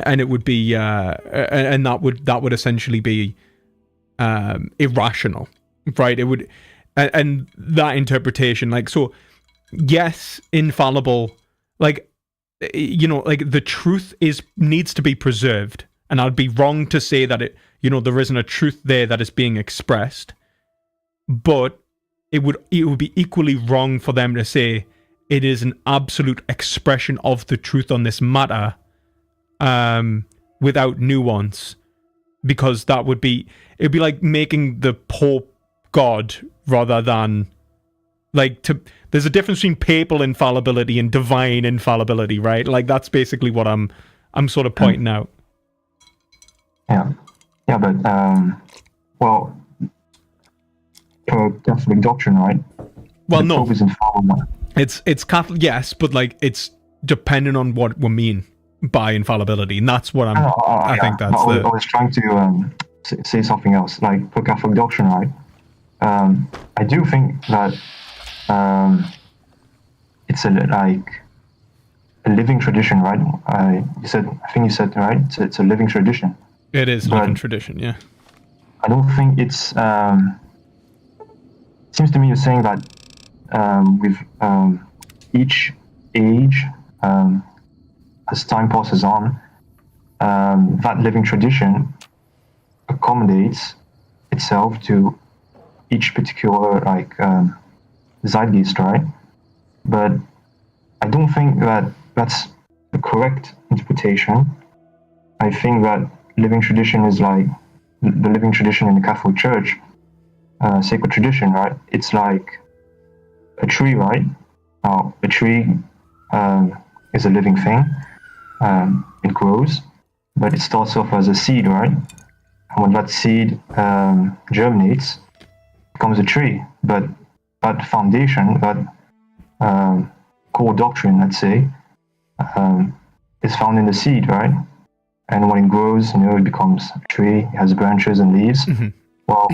and it would be, and that would essentially be irrational, right? It would, and that interpretation, like, so, yes, infallible, like, you know, like the truth needs to be preserved. And I'd be wrong to say that there isn't a truth there that is being expressed. But it would be equally wrong for them to say it is an absolute expression of the truth on this matter, without nuance, because it'd be like making the Pope God rather than there's a difference between papal infallibility and divine infallibility, right? Like, that's basically what I'm sort of pointing out.
Yeah, but well, for Catholic doctrine, right?
Well, no,
Pope is infallible.
It's Catholic, yes, but like it's dependent on what we mean by infallibility, and that's what I think that's
I was trying to say something else. Like, for Catholic doctrine, right? I do think that it's a living tradition, right? I think you said right. It's a living tradition.
It is a living tradition, yeah.
I don't think it's. It seems to me you're saying that with each age, as time passes on, that living tradition accommodates itself to each particular zeitgeist, right? But I don't think that that's the correct interpretation. I think that living tradition is like the living tradition in the Catholic Church, sacred tradition, right? It's like a tree, right? Now, a tree is a living thing. It grows, but it starts off as a seed, right? And when that seed germinates, it becomes a tree. But that foundation, that core doctrine, let's say, is found in the seed, right? And when it grows, it becomes a tree, it has branches and leaves. Mm-hmm. Well,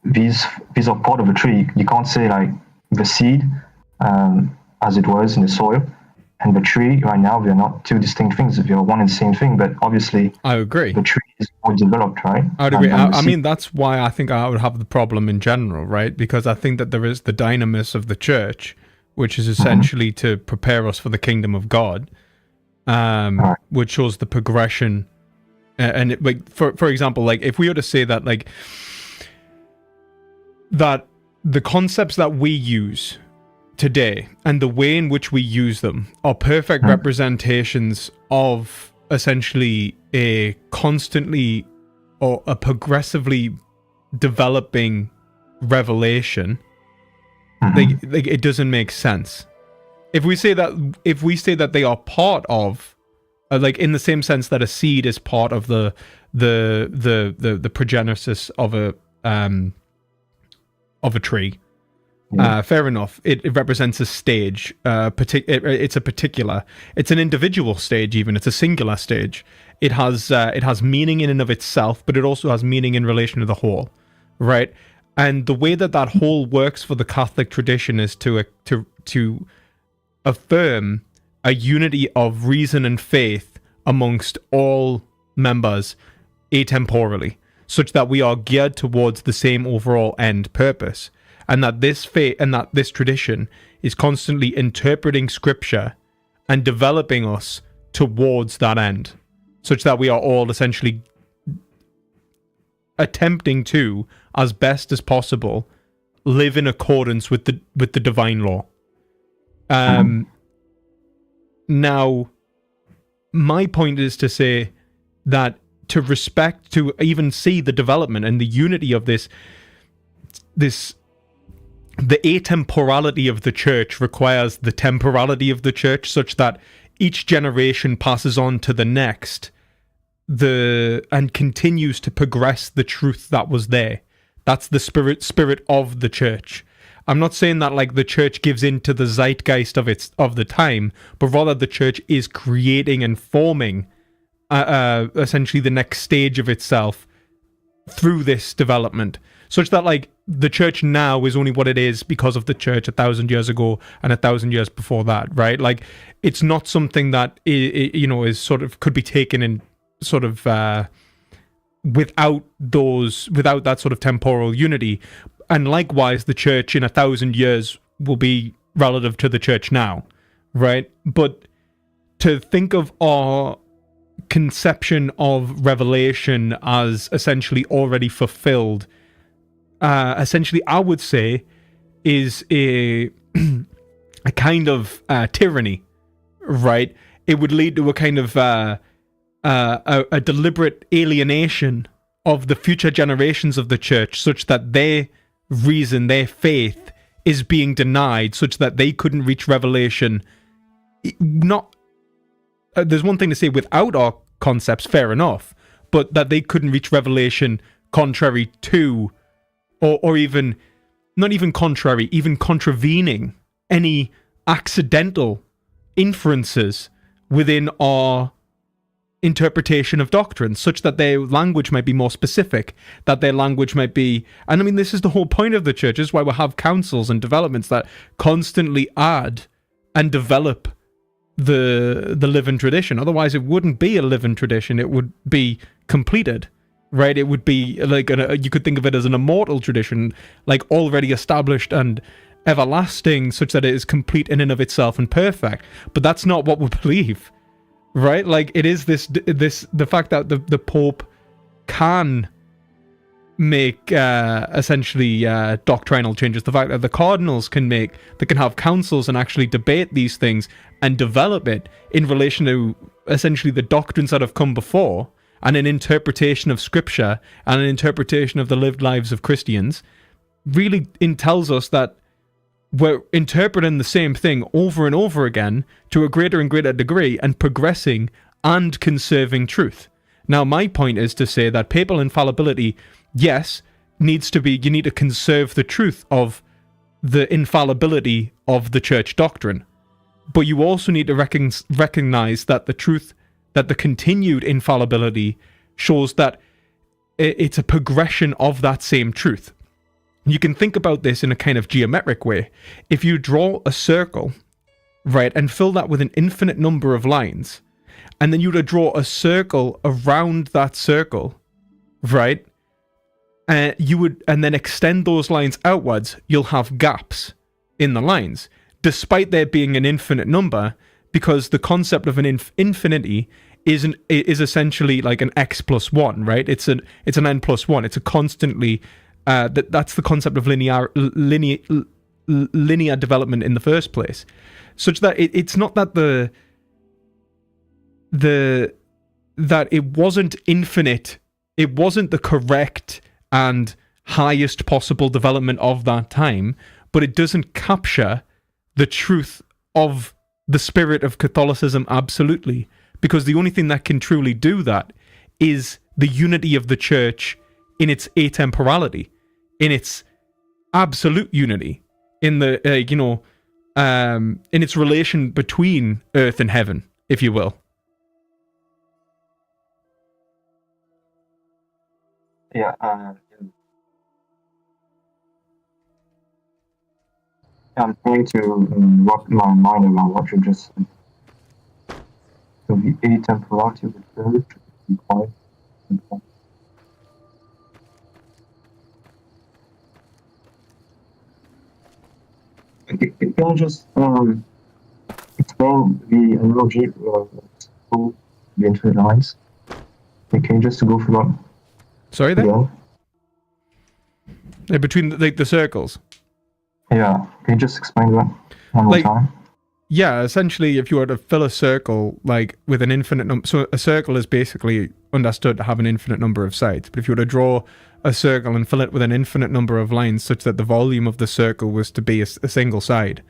these are part of a tree. You can't say like the seed, as it was in the soil, and the tree right now, they're not two distinct things. They're one and the same thing, but obviously
I agree.
The tree is more developed, right?
I would agree. I mean, that's why I think I would have the problem in general, right? Because I think that there is the dynamis of the church, which is essentially to prepare us for the kingdom of God, which shows the progression. And it, like, for example, like if we were to say that, like, that the concepts that we use today and the way in which we use them are perfect representations of essentially a constantly or a progressively developing revelation, like it doesn't make sense. If we say that they are part of, like in the same sense that a seed is part of the progenesis of a tree, fair enough. It represents a stage. It's an individual stage. Even it's a singular stage. It has meaning in and of itself, but it also has meaning in relation to the whole, right? And the way that whole works for the Catholic tradition is to affirm a unity of reason and faith amongst all members atemporally, such that we are geared towards the same overall end purpose, and that this faith and that this tradition is constantly interpreting Scripture and developing us towards that end, such that we are all essentially attempting to, as best as possible, live in accordance with the divine law. Now, my point is to say that to respect, to even see the development and the unity of this, the atemporality of the church requires the temporality of the church, such that each generation passes on to the next, and continues to progress the truth that was there. That's the spirit of the church. I'm not saying that like the church gives in to the zeitgeist of the time, but rather the church is creating and forming essentially the next stage of itself through this development, such that like the church now is only what it is because of the church 1,000 years ago and 1,000 years before that, right? Like it's not something that is sort of could be taken in sort of without that sort of temporal unity. And likewise, the church in 1,000 years will be relative to the church now, right? But to think of our conception of revelation as essentially already fulfilled, essentially, I would say, is a kind of tyranny, right? It would lead to a kind of a deliberate alienation of the future generations of the church, such that their reason, their faith, is being denied, such that they couldn't reach revelation. There's one thing to say without our concepts, fair enough, but that they couldn't reach revelation contrary to, or even, not even contrary, even contravening any accidental inferences within our interpretation of doctrine, such that their language might be more specific, that their language might be, and I mean, this is the whole point of the church. This is why we have councils and developments that constantly add and develop the living tradition. Otherwise, it wouldn't be a living tradition. It would be completed, right? It would be like you could think of it as an immortal tradition, like already established and everlasting, such that it is complete in and of itself and perfect. But that's not what we believe, right? Like it is the fact that the Pope can make essentially doctrinal changes, the fact that the cardinals can have councils and actually debate these things and develop it in relation to essentially the doctrines that have come before, and an interpretation of scripture and an interpretation of the lived lives of Christians, really tells us that we're interpreting the same thing over and over again to a greater and greater degree, and progressing and conserving truth. Now, my point is to say that papal infallibility, yes, you need to conserve the truth of the infallibility of the church doctrine. But you also need to recognize that the truth, that the continued infallibility shows that it's a progression of that same truth. You can think about this in a kind of geometric way. If you draw a circle, right, and fill that with an infinite number of lines, and then you would draw a circle around that circle, right, and then extend those lines outwards, you'll have gaps in the lines, despite there being an infinite number, because the concept of an infinity is essentially like an x plus 1, right? It's an n plus 1. It's a constantly that's the concept of linear development in the first place, such that it's not that that it wasn't infinite. It wasn't the correct and highest possible development of that time, but it doesn't capture the truth of the spirit of Catholicism absolutely, because the only thing that can truly do that is the unity of the church in its atemporality, in its absolute unity, in the in its relation between earth and heaven, if you will.
Yeah. I'm trying to wrap my mind around what you just said. So the atemporality of the church is quite important. Can you just explain the analogy of the infinite lines? Can you just go through that?
Sorry, there?
Again?
Between the circles.
Yeah, can you just explain that one more time?
Yeah, essentially, if you were to fill a circle like with an infinite number, so a circle is basically understood to have an infinite number of sides. But if you were to draw a circle and fill it with an infinite number of lines such that the volume of the circle was to be a single side,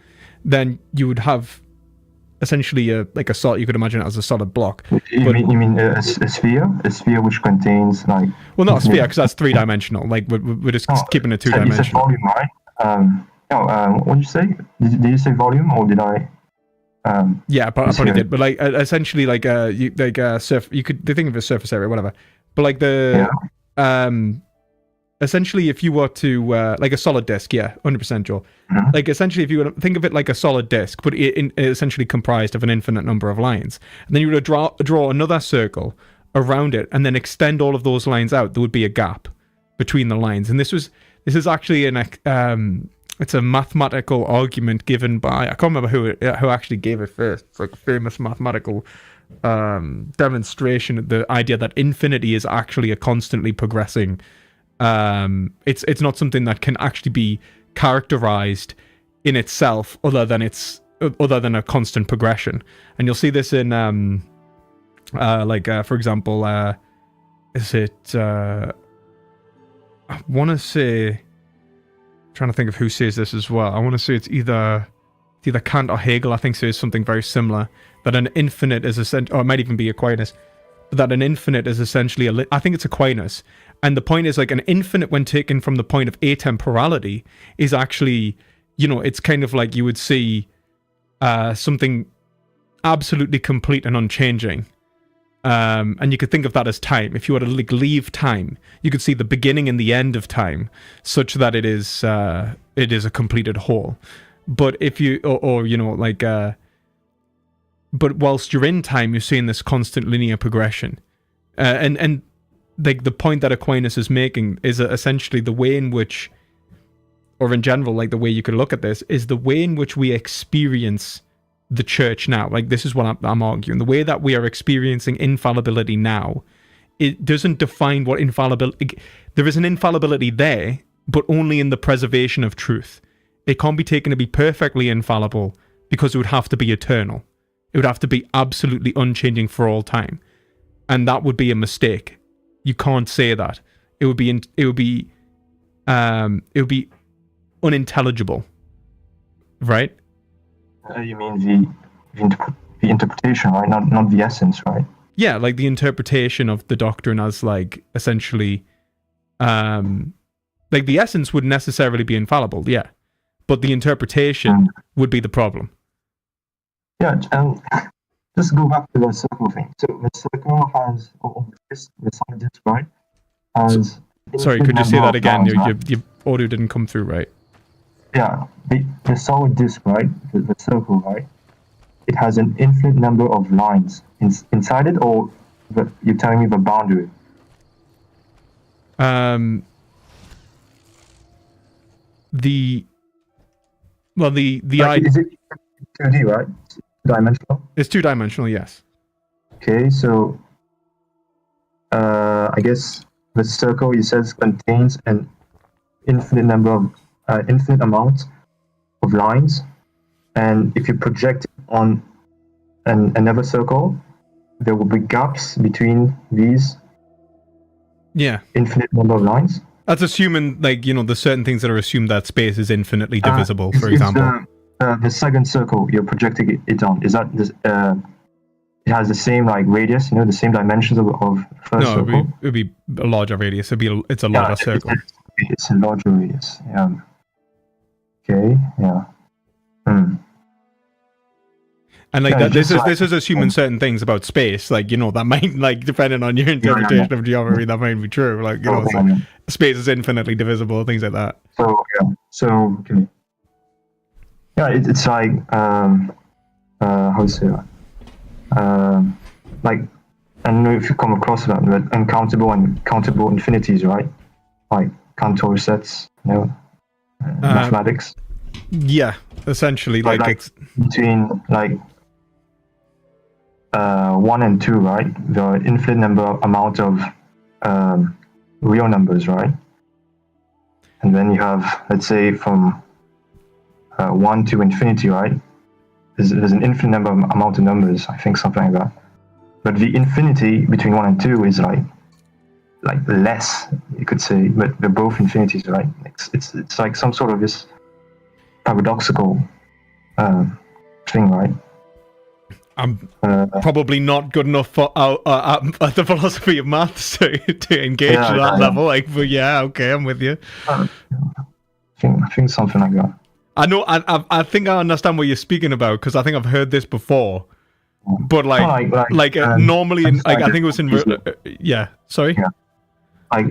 then you would have essentially a solid. You could imagine it as a solid block.
You mean a sphere? A sphere which contains like...
Well, not a sphere, because that's three-dimensional. Like, we're just keeping it two-dimensional.
You said volume, right? What did you say? Did you say volume, or did I...
yeah, but I probably did. But like, essentially, like, you could think of a surface area, whatever. But like essentially, if you were to like a solid disk, 100%, Joel.
Mm-hmm.
Like, essentially, if you were to think of it like a solid disk, but it essentially comprised of an infinite number of lines, and then you were to draw another circle around it, and then extend all of those lines out, there would be a gap between the lines. And this is actually it's a mathematical argument given by, I can't remember who actually gave it first. It's like a famous mathematical demonstration of the idea that infinity is actually a constantly progressing. It's not something that can actually be characterized in itself other than a constant progression. And you'll see this in for example, is it I want to say, trying to think of who says this as well. I want to say it's either Kant or Hegel, I think, says something very similar, that an infinite is or it might even be Aquinas, but that an infinite is essentially I think it's Aquinas. And the point is, like, an infinite, when taken from the point of atemporality, is actually, it's kind of like you would see something absolutely complete and unchanging. And you could think of that as time. If you were to leave time, you could see the beginning and the end of time, such that it is a completed whole. But if you, but whilst you're in time, you're seeing this constant linear progression, and like the point that Aquinas is making is essentially the way in which, or in general, like the way you could look at this, is the way in which we experience the church now. Like, this is what I'm arguing. The way that we are experiencing infallibility now, it doesn't define what infallibility... There is an infallibility there, but only in the preservation of truth. It can't be taken to be perfectly infallible, because it would have to be eternal. It would have to be absolutely unchanging for all time. And that would be a mistake. You can't say that. It would be unintelligible, right?
You mean the interpretation, right? Not the essence, right?
Yeah, like the interpretation of the doctrine as, like, essentially, like the essence would necessarily be infallible, yeah, but the interpretation would be the problem.
Yeah, just go back to the circle thing. So the circle has, the solid disk, right?
Sorry, could you say that again? Your audio didn't come through right.
Yeah, the solid disk, right? The circle, right? It has an infinite number of lines inside it, or you're telling me the boundary?
Is
it 2D, right? Dimensional?
It's two-dimensional, yes.
Okay, so I guess the circle, it says, contains an infinite amount of lines, and if you project it on another circle, there will be gaps between these infinite number of lines.
That's assuming, like, there's certain things that are assumed that space is infinitely divisible, for example.
The second circle you're projecting it on, is that this, it has the same, like, radius, the same dimensions of first circle?
No, it would be a larger radius. It's a larger circle.
It's a larger radius. Yeah. Okay. Yeah.
And like this is assuming certain things about space, like, that might, like, depending on your interpretation of geometry, that might be true. Like, space is infinitely divisible, things like that.
So okay. Yeah, it's like how to say that? Like, I don't know if you come across that, but uncountable and countable infinities, right? Like Cantor sets, mathematics.
Yeah, essentially, like it's
between, like, 1 and 2, right? The infinite amount of real numbers, right? And then you have, let's say, from 1 to infinity, right? There's an infinite amount of numbers, I think, something like that. but the infinity between 1 and 2 is like less, you could say, but they're both infinities, right? It's like some sort of this paradoxical thing, right?
I'm probably not good enough for the philosophy of maths to engage at that level. Like, but yeah, okay, I'm with you.
I think something like that.
I know. I think I understand what you're speaking about, because I think I've heard this before. But normally, I think it was in. Yeah. Sorry.
Yeah. Like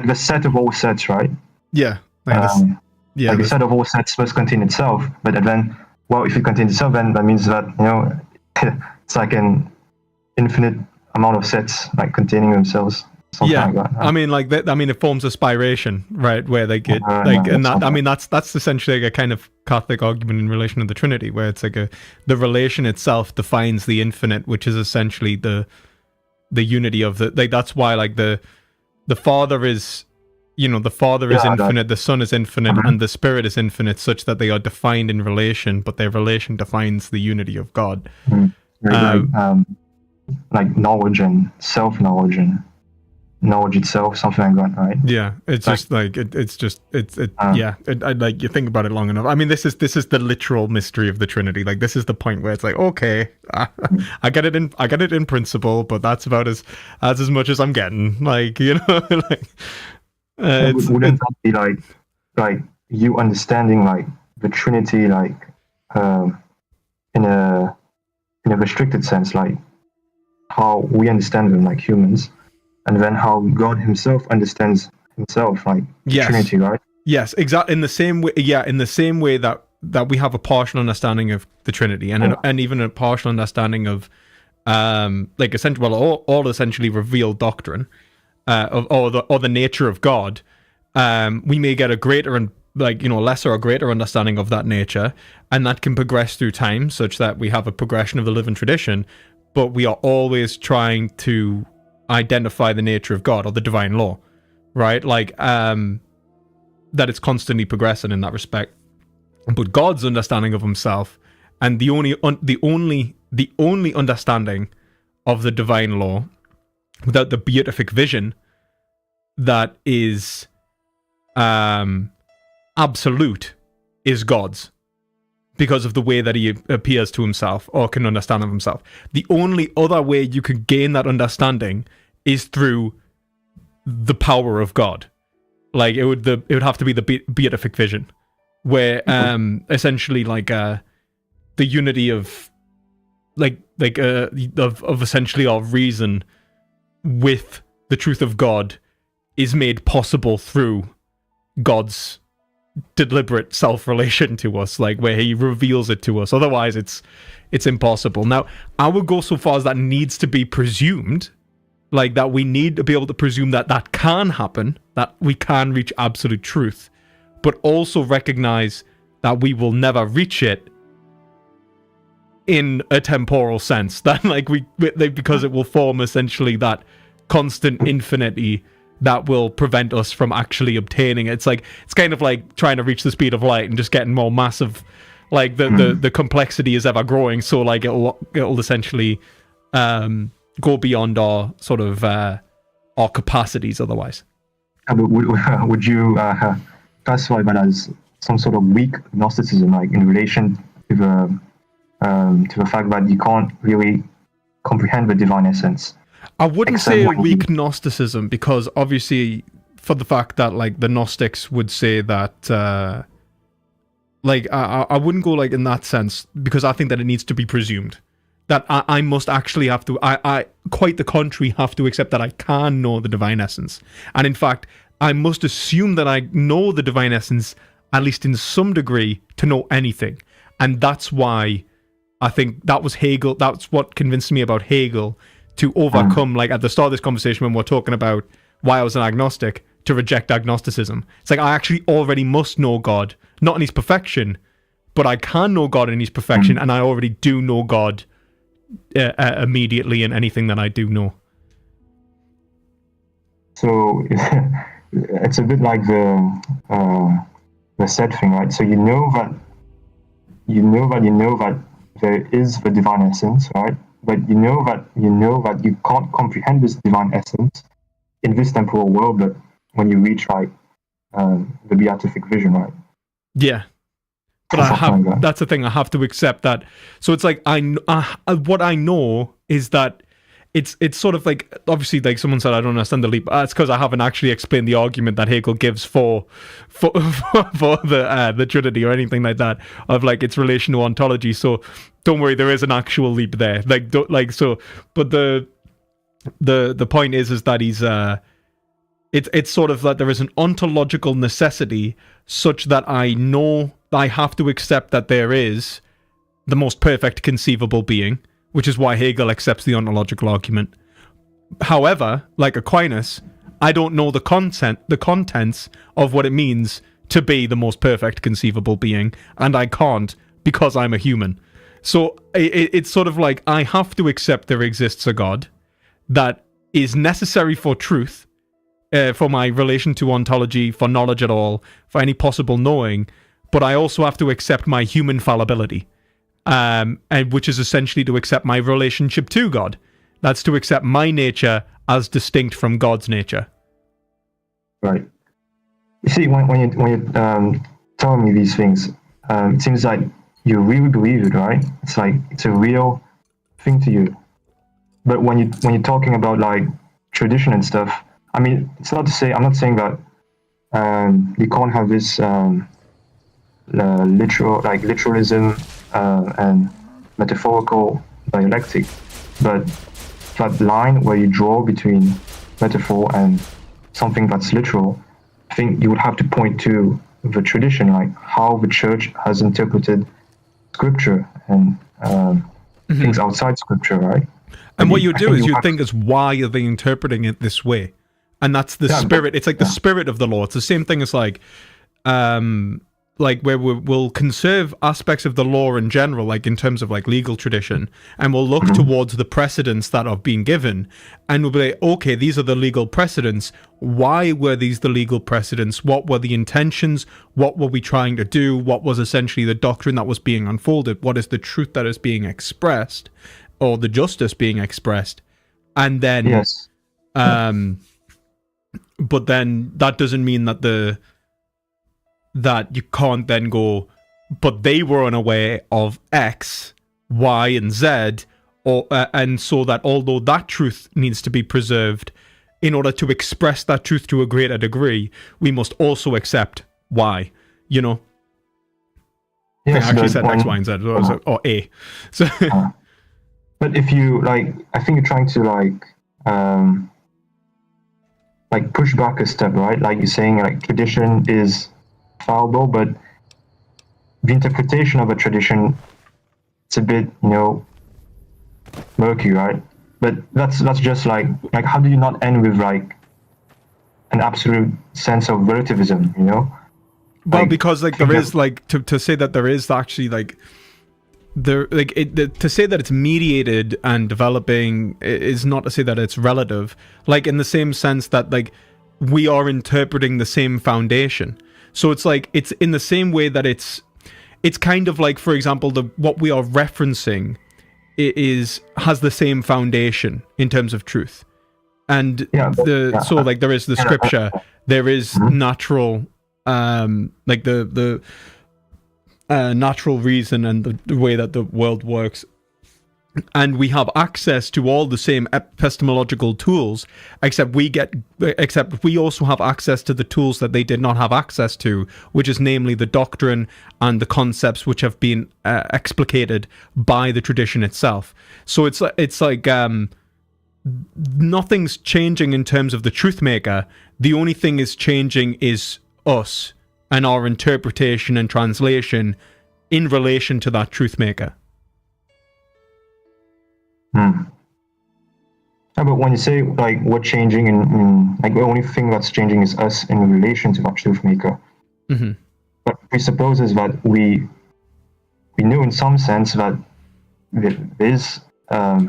the set of all sets, right?
Yeah.
The set of all sets must contain itself, but then, well, if it contains itself, then that means that, you know, it's like an infinite amount of sets like containing themselves. Like that, right?
I mean, like that. I mean, it forms a spiration, right? Where they get and that. I mean, that's essentially like a kind of Catholic argument in relation to the Trinity, where it's like the relation itself defines the infinite, which is essentially the unity of the. Like, that's why like the Father is, you know, the Father is infinite, the Son is infinite, and the Spirit is infinite, such that they are defined in relation, but their relation defines the unity of God.
Like knowledge and self-knowledge and knowledge itself, something like that, right?
Yeah, it's just like like you think about it long enough. I mean, this is the literal mystery of the Trinity. Like, this is the point where it's like, okay, I get it in principle, but that's about as much as I'm getting. Like, you know, like.
Wouldn't that be like you understanding like the Trinity like in a restricted sense, like how we understand them like humans, and then how God Himself understands Himself, like the Trinity, right? Yes,
exactly. In the same way, in the same way that we have a partial understanding of the Trinity, and even a partial understanding of like essentially, all essentially revealed doctrine. Or the nature of God, we may get a greater and lesser or greater understanding of that nature, and that can progress through time, such that we have a progression of the living tradition. But we are always trying to identify the nature of God or the divine law, right? Like that it's constantly progressing in that respect. But God's understanding of Himself, and the only understanding of the divine law, without the beatific vision that is absolute, is God's, because of the way that He appears to Himself or can understand of Himself. The only other way you could gain that understanding is through the power of God. Like, it would have to be the beatific vision, where essentially like the unity of of essentially our reason with the truth of God is made possible through God's deliberate self-relation to us, like where He reveals it to us. Otherwise, it's impossible. Now, I would go so far as that needs to be presumed, like that we need to be able to presume that can happen, that we can reach absolute truth, but also recognize that we will never reach it in a temporal sense, that because it will form essentially that constant infinity that will prevent us from actually obtaining it. It's kind of like trying to reach the speed of light and just getting more massive, like the complexity is ever growing, so like it'll essentially go beyond our sort of our capacities otherwise.
Would you classify that as some sort of weak Gnosticism, like in relation to the fact that you can't really comprehend the divine essence?
I wouldn't say a weak Gnosticism, because obviously, for the fact that like the Gnostics would say that, I wouldn't go like in that sense, because I think that it needs to be presumed that I must actually have to, I quite the contrary, have to accept that I can know the divine essence, and in fact, I must assume that I know the divine essence at least in some degree to know anything, and that's why I think that was Hegel. That's what convinced me about Hegel to overcome, like at the start of this conversation when we're talking about why I was an agnostic, to reject agnosticism. It's like I actually already must know God, not in His perfection, but I can know God in His perfection, and I already do know God immediately in anything that I do know.
So it's a bit like the said thing, right? So you know that there is the divine essence, right? But you know that you can't comprehend this divine essence in this temporal world, but when you reach like the beatific vision, right?
Yeah. But that's the thing, I have to accept that. So it's like, what I know is that it's sort of like, obviously, like someone said, I don't understand the leap. It's because I haven't actually explained the argument that Hegel gives for the Trinity or anything like that, of like its relation to ontology. So don't worry, there is an actual leap there. But the point is that he's it's sort of that there is an ontological necessity such that I know I have to accept that there is the most perfect conceivable being, which is why Hegel accepts the ontological argument. However, like Aquinas, I don't know the contents of what it means to be the most perfect conceivable being, and I can't because I'm a human. So it's sort of like I have to accept there exists a God that is necessary for truth, for my relation to ontology, for knowledge at all, for any possible knowing, but I also have to accept my human fallibility, and which is essentially to accept my relationship to God. That's to accept my nature as distinct from God's nature.
Right. You see, when you're telling me these things, it seems like you really believe it, right? It's like it's a real thing to you. But when you're talking about like tradition and stuff, I mean, it's not to say I'm not saying that you can't have this literalism and metaphorical dialectic, but that line where you draw between metaphor and something that's literal, I think you would have to point to the tradition, like how the church has interpreted scripture and things outside scripture, right?
And what you do is you think is, why are they interpreting it this way? And that's the spirit. It's like the spirit of the law. It's the same thing as like where we'll conserve aspects of the law in general, like in terms of like legal tradition, and we'll look towards the precedents that are being given, and we'll be like, okay, these are the legal precedents. Why were these the legal precedents? What were the intentions? What were we trying to do? What was essentially the doctrine that was being unfolded? What is the truth that is being expressed, or the justice being expressed? And then, but then that doesn't mean that that you can't then go, but they were unaware of X, Y, and Z, and so that although that truth needs to be preserved, in order to express that truth to a greater degree, we must also accept Y, you know?
Yes,
I actually said X, Y, and Z, or A. So,
but if you, like, I think you're trying to, like push back a step, right? Like you're saying, like, tradition is fallible, but the interpretation of a tradition, it's a bit, murky, right? But that's just like how do you not end with like an absolute sense of relativism,
Well, because like there is like to say that there is actually like to say that it's mediated and developing is not to say that it's relative, like in the same sense that like we are interpreting the same foundation. So it's like it's in the same way that it's kind of like, for example, what we are referencing has the same foundation in terms of truth, and so like there is the scripture, there is natural, like the natural reason and the way that the world works. And we have access to all the same epistemological tools, except we also have access to the tools that they did not have access to, which is namely the doctrine and the concepts which have been explicated by the tradition itself. So it's like nothing's changing in terms of the truth maker. The only thing is changing is us and our interpretation and translation in relation to that truth maker.
Yeah, but when you say like what's changing, and like the only thing that's changing is us in relation to that truth maker. But presupposes that we know in some sense that there is a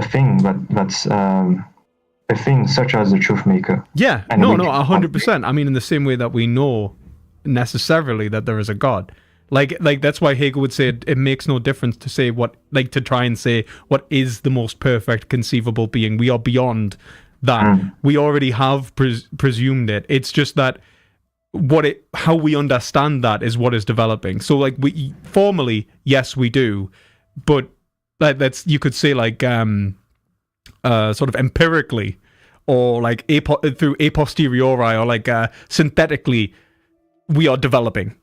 thing that's a thing such as the truth maker.
Yeah, and 100%. I mean, in the same way that we know necessarily that there is a God, Like that's why Hegel would say it makes no difference to say to try and say what is the most perfect conceivable being. We are beyond that. We already have presumed it. It's just that how we understand that is what is developing. So like we formally, yes, we do, but you could say like sort of empirically, or like through a posteriori, or like synthetically, we are developing.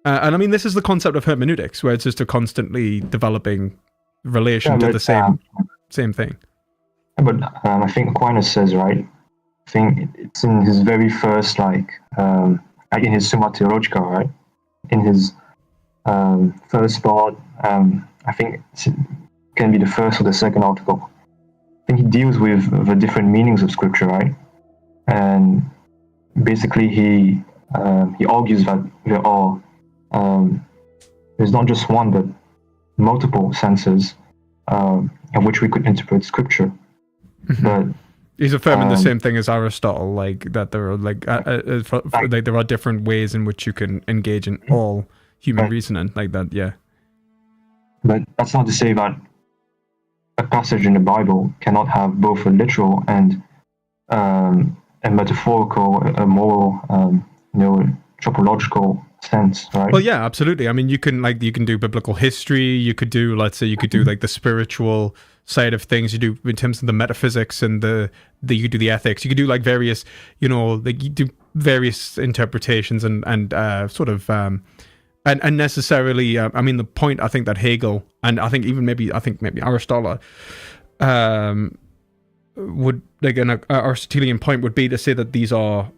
And I mean, this is the concept of hermeneutics, where it's just a constantly developing relation to the same thing.
But I think Aquinas says, right? I think it's in his very first, like in his Summa Theologica, right? In his first part, I think it can be the first or the second article. I think he deals with the different meanings of Scripture, right? And basically, he argues that there are there's not just one, but multiple senses in which we could interpret Scripture. But
he's affirming the same thing as Aristotle, like that there are like there are different ways in which you can engage in all human reasoning, like that. Yeah.
But that's not to say that a passage in the Bible cannot have both a literal and a metaphorical, a moral, topological sense, right?
Well, yeah, absolutely. I mean, you can do biblical history. You could do, let's say, like the spiritual side of things. You do in terms of the metaphysics and you could do the ethics. You could do like various, you do various interpretations and sort of and necessarily. I mean, the point I think that Hegel and I think maybe Aristotle would, like, an Aristotelian point would be to say that these are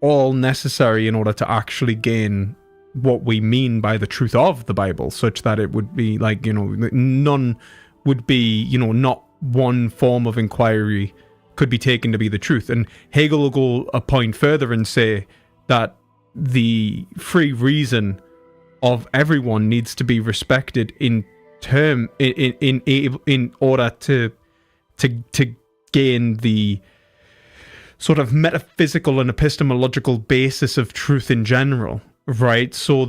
all necessary in order to actually gain what we mean by the truth of the Bible, such that it would be like, none would be, not one form of inquiry could be taken to be the truth. And Hegel will go a point further and say that the free reason of everyone needs to be respected in order to gain the sort of metaphysical and epistemological basis of truth in general, right? So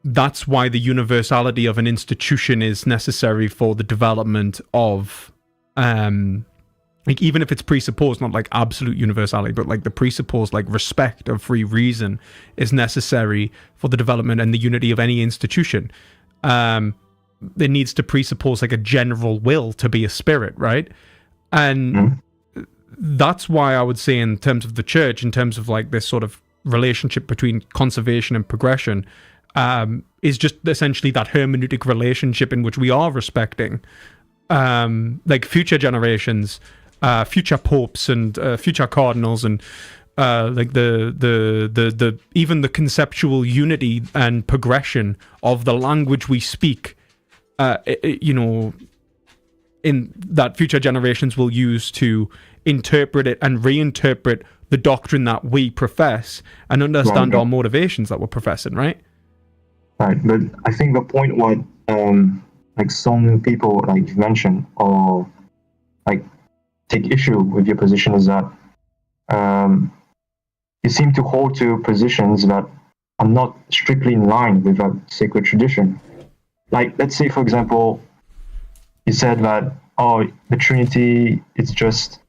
that's why the universality of an institution is necessary for the development of, like, even if it's presupposed, not like absolute universality, but like the presupposed, like, respect of free reason is necessary for the development and the unity of any institution. It needs to presuppose like a general will to be a spirit, right? And that's why I would say, in terms of the church, in terms of like this sort of relationship between conservation and progression, is just essentially that hermeneutic relationship in which we are respecting like future generations, future popes and future cardinals, and like the even the conceptual unity and progression of the language we speak, in that future generations will use to interpret it and reinterpret the doctrine that we profess and understand our motivations that we're professing, right?
Right, but I think the point what like some people, like you mentioned, or like take issue with your position is that you seem to hold to positions that are not strictly in line with that sacred tradition. Like, let's say, for example, you said that, the Trinity, it's just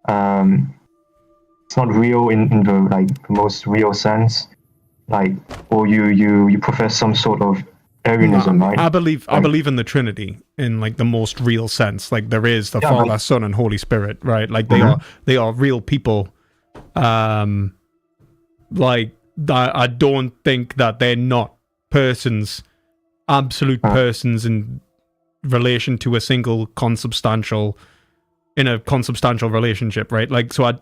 it's not real in the like the most real sense, like, or you profess some sort of Arianism, right?
I believe in the Trinity in like the most real sense. Like, there is the Father, Son, and Holy Spirit, right? Like they are real people. Like, I don't think that they're not persons, absolute persons in relation to a single consubstantial relationship, right? Like, so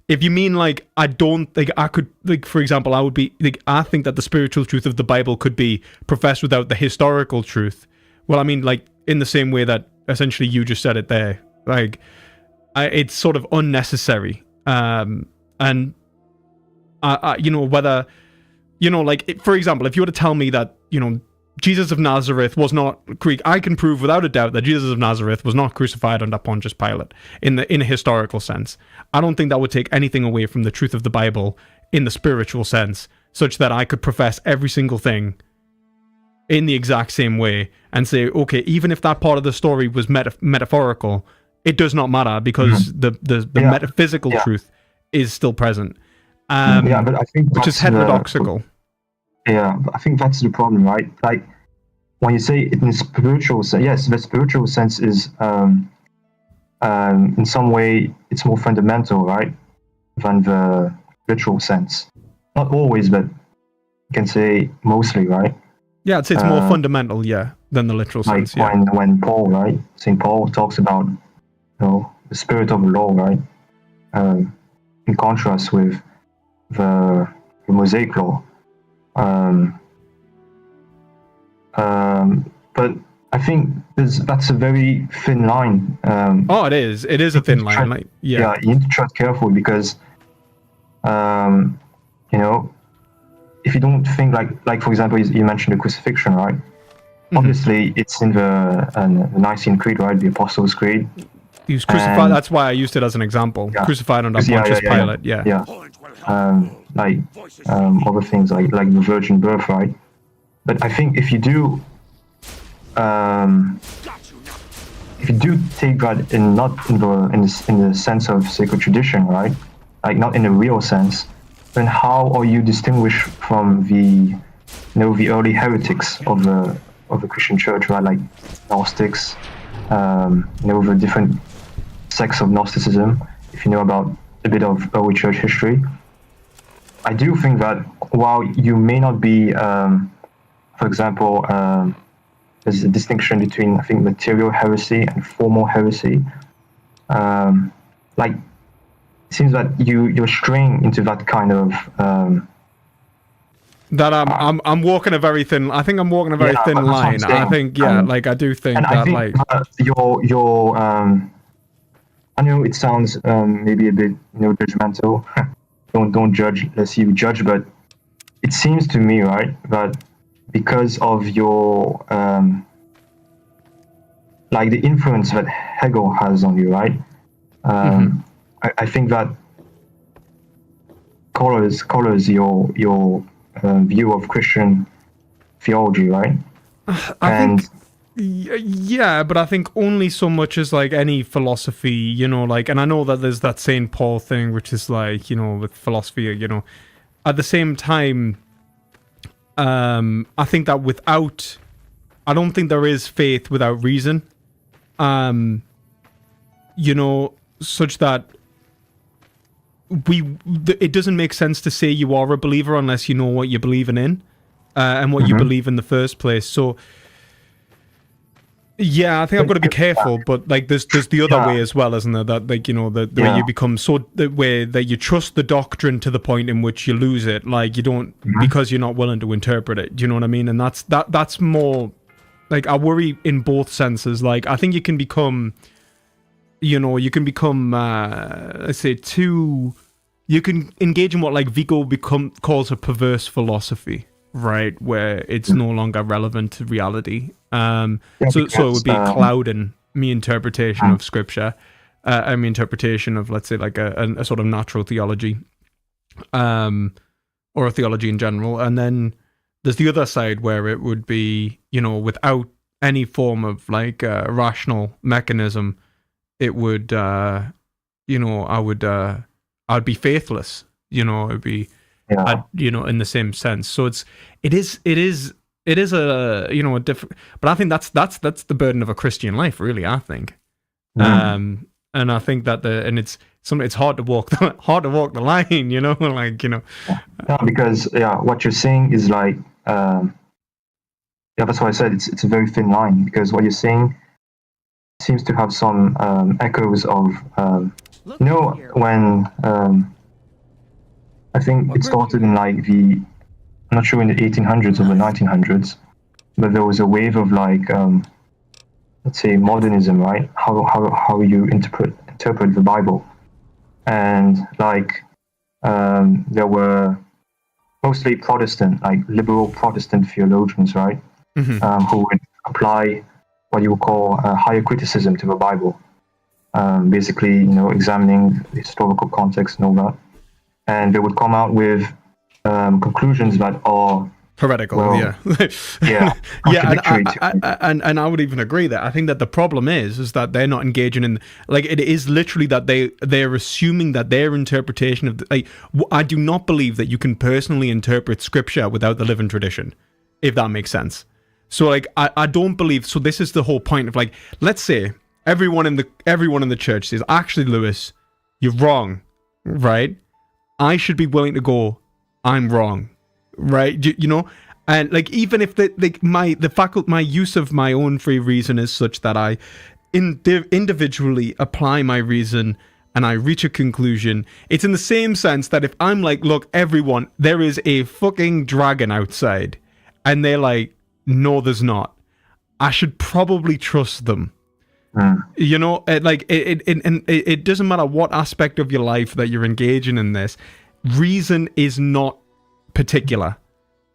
if you mean like, I don't think I could, like, for example, I would be like, I think that the spiritual truth of the Bible could be professed without the historical truth. Well, I mean, like, in the same way that essentially you just said it there, like, it's sort of unnecessary. And whether, like, for example, if you were to tell me that, Jesus of Nazareth was not Greek, I can prove without a doubt that Jesus of Nazareth was not crucified under Pontius Pilate in a historical sense. I don't think that would take anything away from the truth of the Bible in the spiritual sense, such that I could profess every single thing in the exact same way and say, okay, even if that part of the story was metaphorical, it does not matter because the metaphysical truth is still present.
But I think
which is heterodoxical.
But I think that's the problem, right? Like when you say it in spiritual sense, yes, the spiritual sense is in some way it's more fundamental, right, than the literal sense. Not always, but you can say mostly, right?
Yeah, I'd say it's more fundamental, than the literal sense.
Like when Paul, right, Saint Paul talks about, the spirit of the law, right, in contrast with the Mosaic law. But I think that's a very thin line.
It is. It is a thin line.
You need to tread carefully because, if you don't think like for example, you mentioned the crucifixion, right? Obviously, it's in the Nicene Creed, right? The Apostles' Creed.
He was crucified. That's why I used it as an example.
Yeah.
Crucified under Pontius Pilate. Yeah. Other things like the virgin birth, right? But I think if you do take that not in the sense of sacred tradition, right? Like not in a real sense, then how are you distinguished from the early heretics of the Christian church, right? Like Gnostics, the different sects of Gnosticism. If you know about a bit of early church history, I do think that while you may not be, for example, there's a distinction between, I think, material heresy and formal heresy. It seems that you're straying into that kind of. That I'm walking a very thin. I think I'm walking a very thin line. I think, I do think
and
that,
I think your I know it sounds maybe a bit judgmental. don't judge lest you judge, but it seems to me, right, that because of your the influence that Hegel has on you, right? I think that colors your view of Christian theology, right?
But I think only so much as any philosophy, and I know that there's that St. Paul thing, which is with philosophy, at the same time, I think that I don't think there is faith without reason, such that it doesn't make sense to say you are a believer unless you know what you're believing in, and what you believe in the first place. So, I think I've got to be careful, but there's the other way as well, isn't there? That the way you become the way that you trust the doctrine to the point in which you lose it, you don't because you're not willing to interpret it. Do you know what I mean? And that's more I worry in both senses. I think you can become. Let's say you can engage in what Vico calls a perverse philosophy, right? Where it's no longer relevant to reality. So it would be clouding me interpretation of scripture, and me interpretation of, let's say, a sort of natural theology, or a theology in general. And then there's the other side where it would be, without any form of rational mechanism, it would, I'd be faithless, it'd be, in the same sense. So it is a, a different, but I think that's the burden of a Christian life, really, I think. And I think that it's hard to walk the line,
because what you're saying is that's why I said it's a very thin line, because what you're saying seems to have some echoes of when I think it started in I'm not sure in the 1800s or the 1900s, but there was a wave of let's say modernism, right? How you interpret the Bible, and there were mostly Protestant, liberal Protestant theologians, right? Who would apply what you would call higher criticism to the Bible, basically, examining the historical context and all that. and they would come out with conclusions that are
heretical.
well,
yeah.
yeah,
Yeah,
contradictory
and I would even agree that I think that the problem is that they're not engaging in, like, it is literally that they're assuming that their interpretation of I do not believe that you can personally interpret scripture without the living tradition, if that makes sense. So like I don't believe, so this is the whole point of, like, let's say everyone in the church says, actually, Lewis, you're wrong, right? I should be willing to go, I'm wrong. Right, you know, and like, even if my use of my own free reason is such that I individually apply my reason and I reach a conclusion, it's in the same sense that if I'm like, look, everyone, there is a fucking dragon outside, and they're like, no, there's not, I should probably trust them. You know, it doesn't matter what aspect of your life that you're engaging in this. Reason is not particular,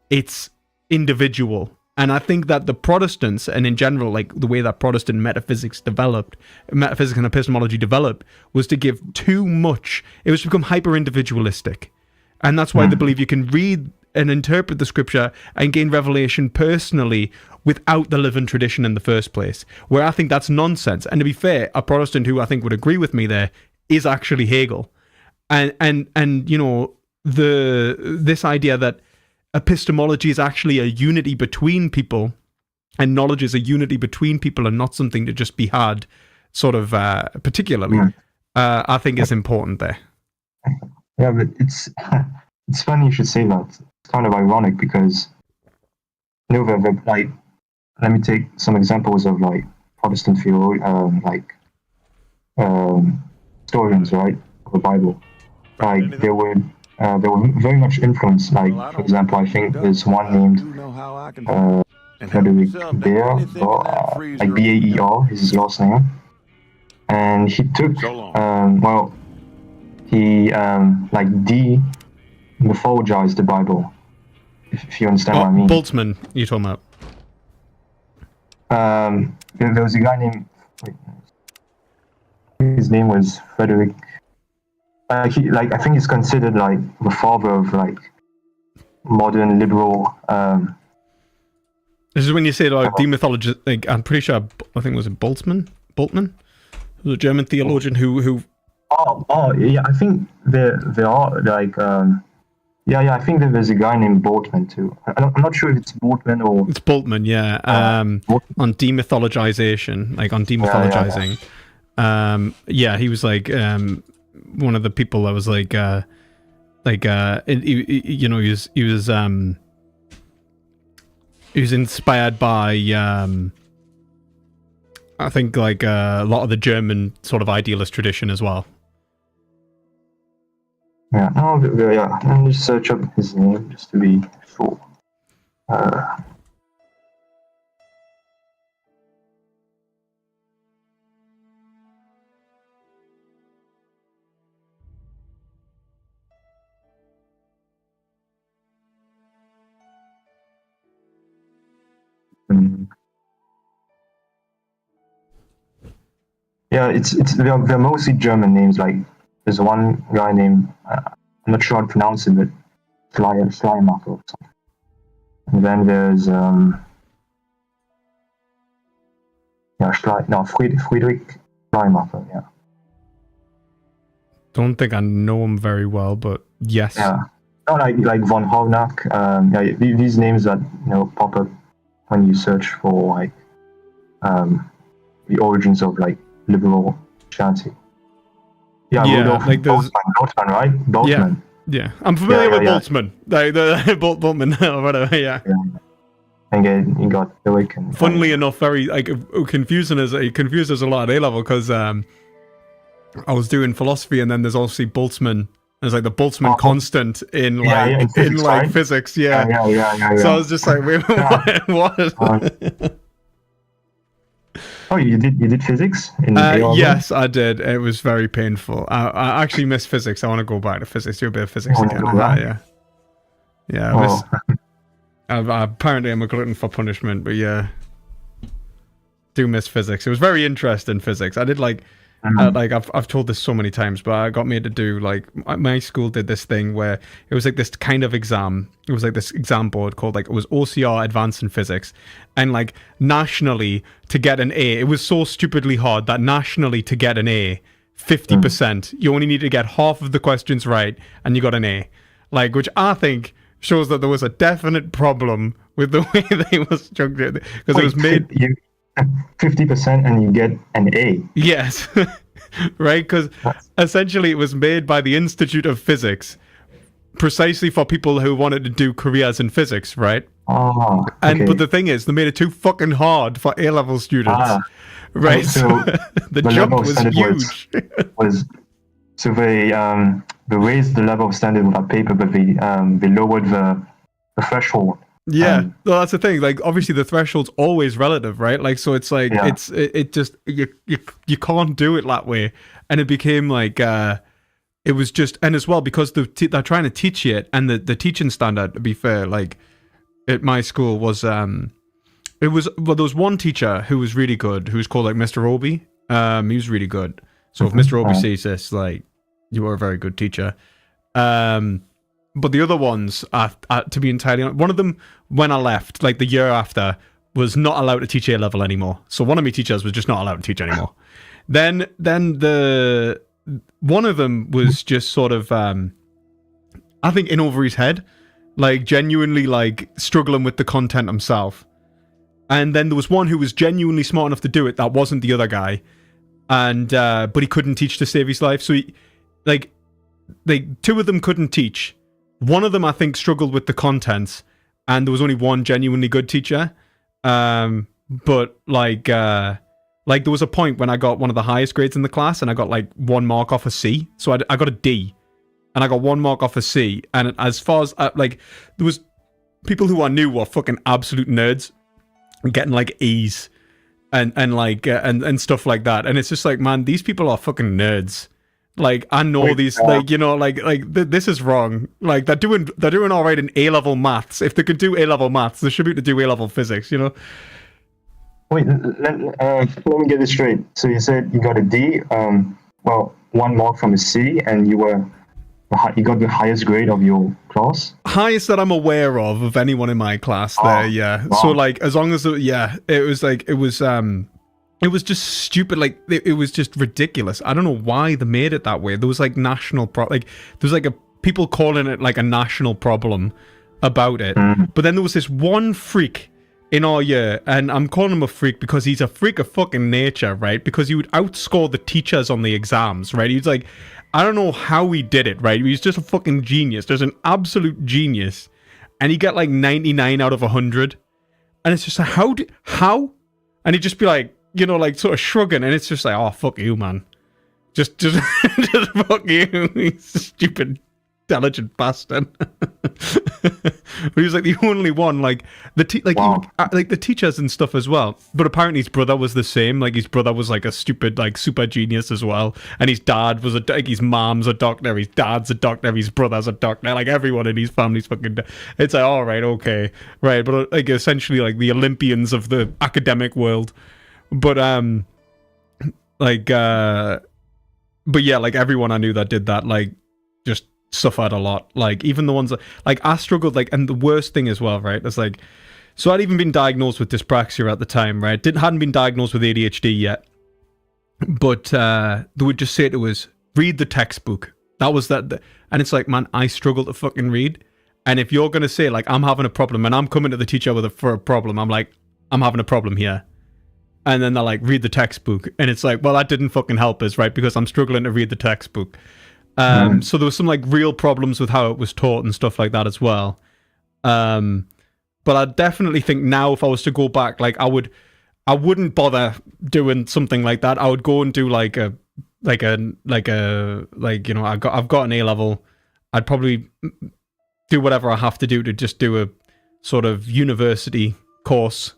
it's individual. And I think that the Protestants, and in general, like the way that Protestant metaphysics and epistemology developed, was to give too much. It was to become hyper individualistic, and that's why they believe you can read and interpret the scripture and gain revelation personally without the living tradition in the first place, where I think that's nonsense. And to be fair, a Protestant who I think would agree with me there is actually Hegel. And you know, this idea that epistemology is actually a unity between people, and knowledge is a unity between people and not something to just be had sort of particularly, I think is important there.
Yeah, but it's funny you should say that. It's kind of ironic because, you know, like, let me take some examples of like Protestant historians, right, of the Bible. Like they were very much influenced. Like, for example, I think there's one named Frederick Baer, like Baer is his last name, and he took he mythologized the Bible. If you understand what I mean.
Boltzmann, you're talking about?
There was a guy named. His name was Frederick. I think he's considered like the father of like modern liberal.
This is when you say like demythology. Like, I'm pretty sure. I think it was Boltzmann. Boltzmann, who was a German theologian who.
Oh yeah, I think there are like I think there's a guy named Boltzmann too. I'm not sure if it's Boltzmann or
it's Boltzmann. Yeah, on demythologization, like on demythologizing. Yeah, he was like one of the people that was like you know, he was inspired by I think like a lot of the German sort of idealist tradition as well.
Yeah, let me just search up his name just to be sure. Yeah, they're mostly German names. Like, there's one guy named I'm not sure how to pronounce it, but Schleiermacher or something. And then there's Friedrich Schleiermacher. Yeah.
Don't think I know him very well, but yes.
Yeah. No, like von Hornack. These names that, you know, pop up when you search for like the origins of like liberal Christianity. Yeah, Rudolf
like
Boltzmann, right? Boltzmann.
Yeah. I'm familiar with Boltzmann. Like the Boltzmann or whatever. Yeah.
And you got Philic and.
Funnily enough, very like confused us a lot at A level because I was doing philosophy, and then there's obviously Boltzmann. There's like the Boltzmann constant in physics. Yeah. So I was just like, wait, what?
Oh, you did physics in A-level?
Yes, I did. It was very painful. I actually miss physics. I want to go back to physics, do a bit of physics again. Yeah. Apparently, I'm a glutton for punishment, but yeah, do miss physics. It was very interesting, physics. I did like like I've told this so many times, but I got made to do like my school did this thing where it was like this kind of exam. It was like this exam board called like it was OCR Advanced in Physics, and like nationally to get an A, it was so stupidly hard that nationally to get an A, 50%, you only need to get half of the questions right, and you got an A. Like, which I think shows that there was a definite problem with the way they were structured because it was made
50% and you get an A.
Yes, right? Because essentially it was made by the Institute of Physics precisely for people who wanted to do careers in physics, right?
Oh, okay.
And but the thing is, they made it too fucking hard for A-level students, right?
So
the jump was huge.
So they raised the level of standard with that paper, but they lowered the threshold.
Yeah, well, that's the thing. Like, obviously, the threshold's always relative, right? Like, so it's like it just you can't do it that way, and it became like it was just, and as well because they're trying to teach it, and the teaching standard, to be fair, like at my school was there was one teacher who was really good, who was called like Mr. Obi. He was really good. So if Mr. Obi sees this, like, you were a very good teacher. But the other ones, to be entirely honest, one of them, when I left, like the year after, was not allowed to teach A-level anymore. So one of my teachers was just not allowed to teach anymore. Then one of them was just sort of, I think, in over his head, like genuinely like struggling with the content himself. And then there was one who was genuinely smart enough to do it that wasn't the other guy. And but he couldn't teach to save his life. So he, like two of them couldn't teach. One of them, I think, struggled with the contents, and there was only one genuinely good teacher. But like there was a point when I got one of the highest grades in the class, and I got like 1 mark off a C. So I got a D, and I got 1 mark off a C. And as far as like, there was people who I knew were fucking absolute nerds, getting like E's and like and stuff like that. And it's just like, man, these people are fucking nerds. Like, I know these, like, you know, this is wrong. Like, they're doing all right in A-level maths. If they could do A-level maths, they should be able to do A-level physics, you know?
Wait, let me get this straight. So you said you got a D, 1 mark from a C, and you got the highest grade of your class?
Highest that I'm aware of anyone in my class there, yeah. Wow. So, like, as long as, it was just stupid, like, it was just ridiculous. I don't know why they made it that way. There was, like, people calling it, like, a national problem about it. But then there was this one freak in our year, and I'm calling him a freak because he's a freak of fucking nature, right? Because he would outscore the teachers on the exams, right? He was like, I don't know how he did it, right? He was just a fucking genius. There's an absolute genius. And he got, like, 99 out of 100. And it's just like, how? And he'd just be like, you know, like, sort of shrugging, and it's just like, oh, fuck you, man. Just fuck you, you stupid, intelligent bastard. But he was like the only one, like the teachers and stuff as well. But apparently his brother was the same. Like, his brother was like a stupid, like, super genius as well. And his dad was his mom's a doctor, his dad's a doctor, his brother's a doctor. Like, everyone in his family's fucking. It's like, all right, okay, right, but like essentially like the Olympians of the academic world. But but yeah, like everyone I knew that did that, like, just suffered a lot. Like, even the ones that, like, I struggled, like, and the worst thing as well, right? It's like, so I'd even been diagnosed with dyspraxia at the time, right? Hadn't been diagnosed with ADHD yet, but they would just say to us, read the textbook. That was that, and it's like, man, I struggle to fucking read. And if you're gonna say, like, I'm having a problem, and I'm coming to the teacher for a problem, I'm like, I'm having a problem here. And then they're like, read the textbook. And it's like, well, that didn't fucking help us, right? Because I'm struggling to read the textbook. So there was some, like, real problems with how it was taught and stuff like that as well. But I definitely think now, if I was to go back, like, I wouldn't bother doing something like that. I would go and do like you know, I've got an A-level. I'd probably do whatever I have to do to just do a sort of university course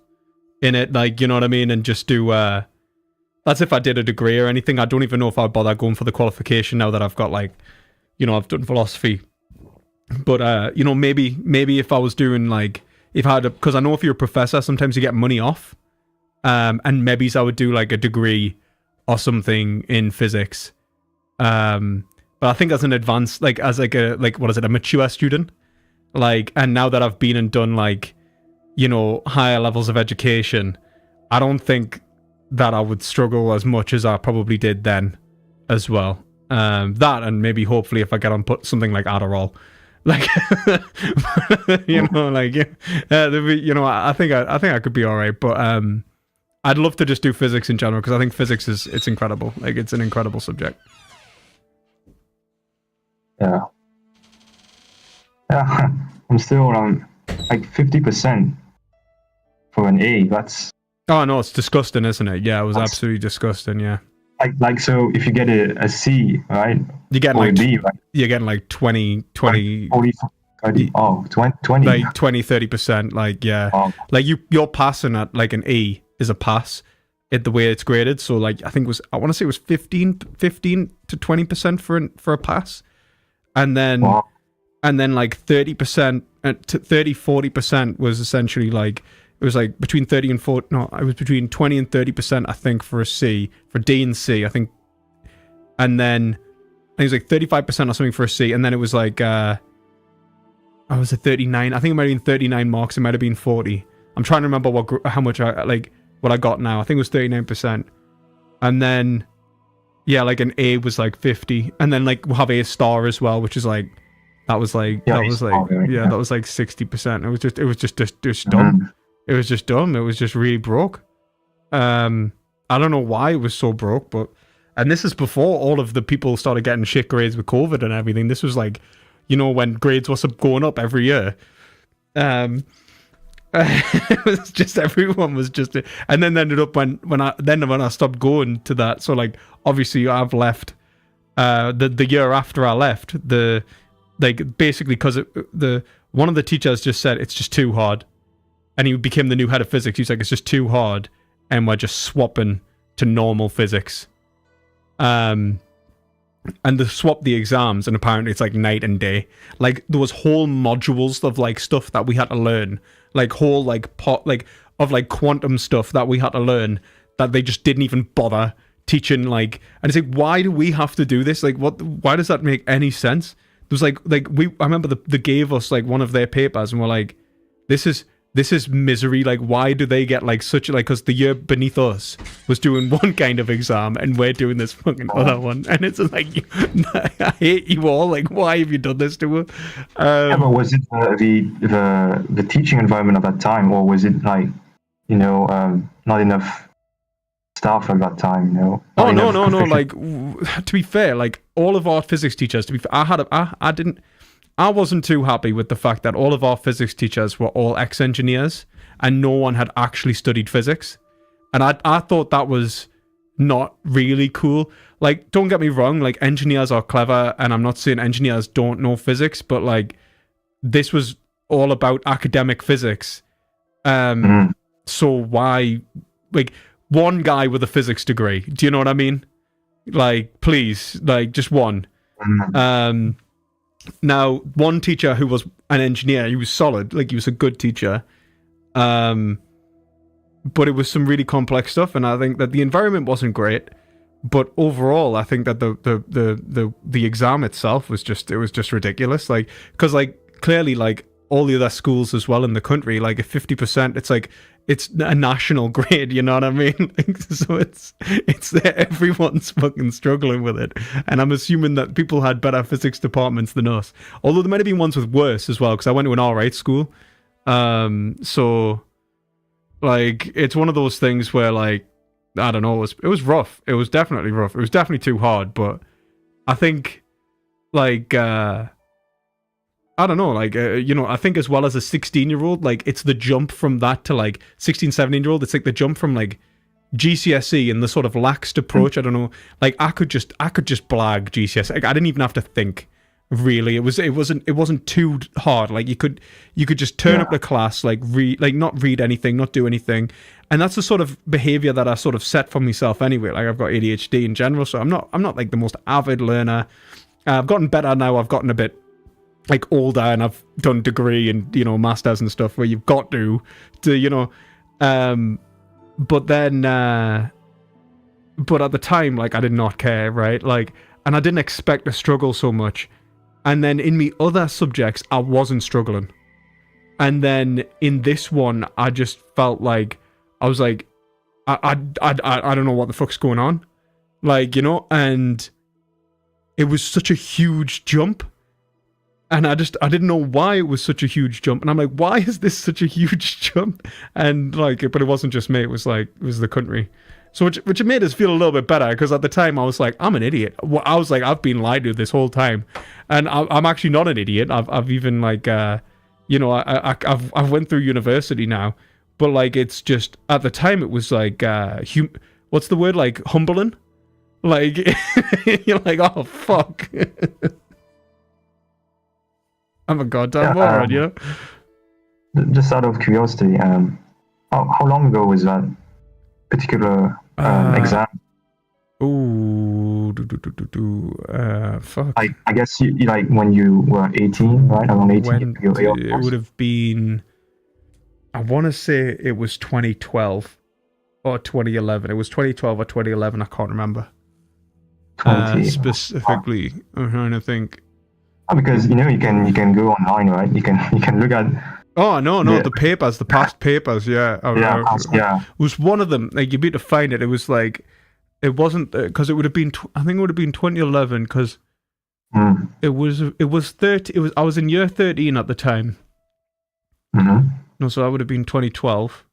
in it, like, you know what I mean, and just do that's if I did a degree or anything. I don't even know if I'd bother going for the qualification now that I've got, like, you know, I've done philosophy. But you know, maybe if I was doing, like, if I had because I know if you're a professor, sometimes you get money off, and maybe I would do like a degree or something in physics. But I think as an advanced, like as like a a mature student, like, and now that I've been and done like, you know, higher levels of education, I don't think that I would struggle as much as I probably did then as well. That, and maybe hopefully if I get on put something like Adderall, like, you know, like, you know, I think I could be all right, but I'd love to just do physics in general, because I think physics it's incredible. Like, it's an incredible subject.
Yeah. Yeah, I'm still like 50% for an A. That's...
Oh no, it's disgusting, isn't it? Yeah, it was absolutely disgusting. Yeah.
Like so, if you get a C, right?
You get
or
like
a B, right?
you're getting like 20,
40, 30, 20.
like 20, 30%. Like, yeah, like you're passing at like an E is a pass at the way it's graded. So like, I think I want to say it was 15 to 20% for a pass, and then like 30% to 40% was essentially like, it was like between 30 and 40. No, it was between 20 and 30%, I think, for a C, for D and C, I think. And then I think it was like 35% or something for a C. And then it was like, I was at 39. I think it might have been 39 marks. It might have been 40. I'm trying to remember how much what I got now. I think it was 39%. And then, yeah, like an A was like 50. And then like we'll have A star as well, which is like, that was like 60%. It was just dumb. It was just dumb. It was just really broke. I don't know why it was so broke, and this is before all of the people started getting shit grades with COVID and everything. This was like, you know, when grades was going up every year. It was just, everyone was just, and then ended up when I stopped going to that. So like, obviously I've left, the year after I left, basically because one of the teachers just said it's just too hard. And he became the new head of physics. He's like, it's just too hard, and we're just swapping to normal physics. And they swapped the exams, and apparently it's like night and day. Like, there was whole modules of like stuff that we had to learn, like whole like of like quantum stuff that we had to learn that they just didn't even bother teaching. Like, and it's like, why do we have to do this? Like, why does that make any sense? There was I remember they gave us like one of their papers, and we're like, this is misery. Like, why do they get like such, like, because the year beneath us was doing one kind of exam and we're doing this fucking other one, and it's like, I hate you all. Like, why have you done this to us?
But was it the teaching environment at that time, or was it like, you know, not enough staff at that time? You know?
Oh no. Like, to be fair, like all of our physics teachers, to be fair, I wasn't too happy with the fact that all of our physics teachers were all ex-engineers and no one had actually studied physics. And I thought that was not really cool. Like, don't get me wrong, like, engineers are clever, and I'm not saying engineers don't know physics, but like, this was all about academic physics. So why, like, one guy with a physics degree, do you know what I mean? Like, please, like, just one. Now, one teacher who was an engineer, he was solid, like, he was a good teacher. But it was some really complex stuff, and I think that the environment wasn't great. But overall, I think that the exam itself was just ridiculous. Like, because like clearly, like all the other schools as well in the country, like at 50%, it's like it's a national grade. You know what I mean? Like, so it's there. Everyone's fucking struggling with it, and I'm assuming that people had better physics departments than us. Although there might have been ones with worse as well, because I went to an alright school. So like it's one of those things where like, I don't know, it was rough. It was definitely rough. It was definitely too hard, but I think, like, I don't know, like, you know, I think as well as a 16-year-old, like, it's the jump from that to, like, 16, 17-year-old, it's like the jump from, like, GCSE and the sort of laxed approach, I don't know, like, I could just blag GCSE, like, I didn't even have to think, really. It wasn't too hard. Like, you could just turn up to class, like, not read anything, not do anything. And that's the sort of behavior that I sort of set for myself anyway. Like, I've got ADHD in general, so I'm not like the most avid learner. I've gotten better now. I've gotten a bit like older, and I've done degree and, you know, masters and stuff where you've got to you know, but then but at the time, like, I did not care, right? Like, and I didn't expect to struggle so much. And then in me other subjects, I wasn't struggling. And then in this one, I just felt like I was like, I don't know what the fuck's going on, like, you know. And it was such a huge jump, and I didn't know why it was such a huge jump. And I'm like, why is this such a huge jump? And like, but it wasn't just me. It was the country. So which made us feel a little bit better, because at the time I was like, I'm an idiot. I was like, I've been lied to this whole time, and I'm actually not an idiot. I've even like you know, I've went through university now, but like, it's just at the time it was like what's the word, like, humbling, like you're like, oh fuck. I'm a goddamn moron, you know.
Just out of curiosity, how long ago was that particular exam?
Ooh, fuck.
I guess you like when you were 18, right? Around 18,
it would have been, I want to say it was 2012 or 2011. It was 2012 or 2011. I can't remember. Specifically, I'm trying to think.
Oh, because you know you can go online, right? You can look at.
Oh no, the papers, the past papers, yeah.
Yeah.
It was one of them. Like, you'd be to find it. It was like, it wasn't, because it would have been. I think it would have been 2011, because it was 30. It was, I was in year 13 at the time.
Mm-hmm.
No, so that would have been 2012.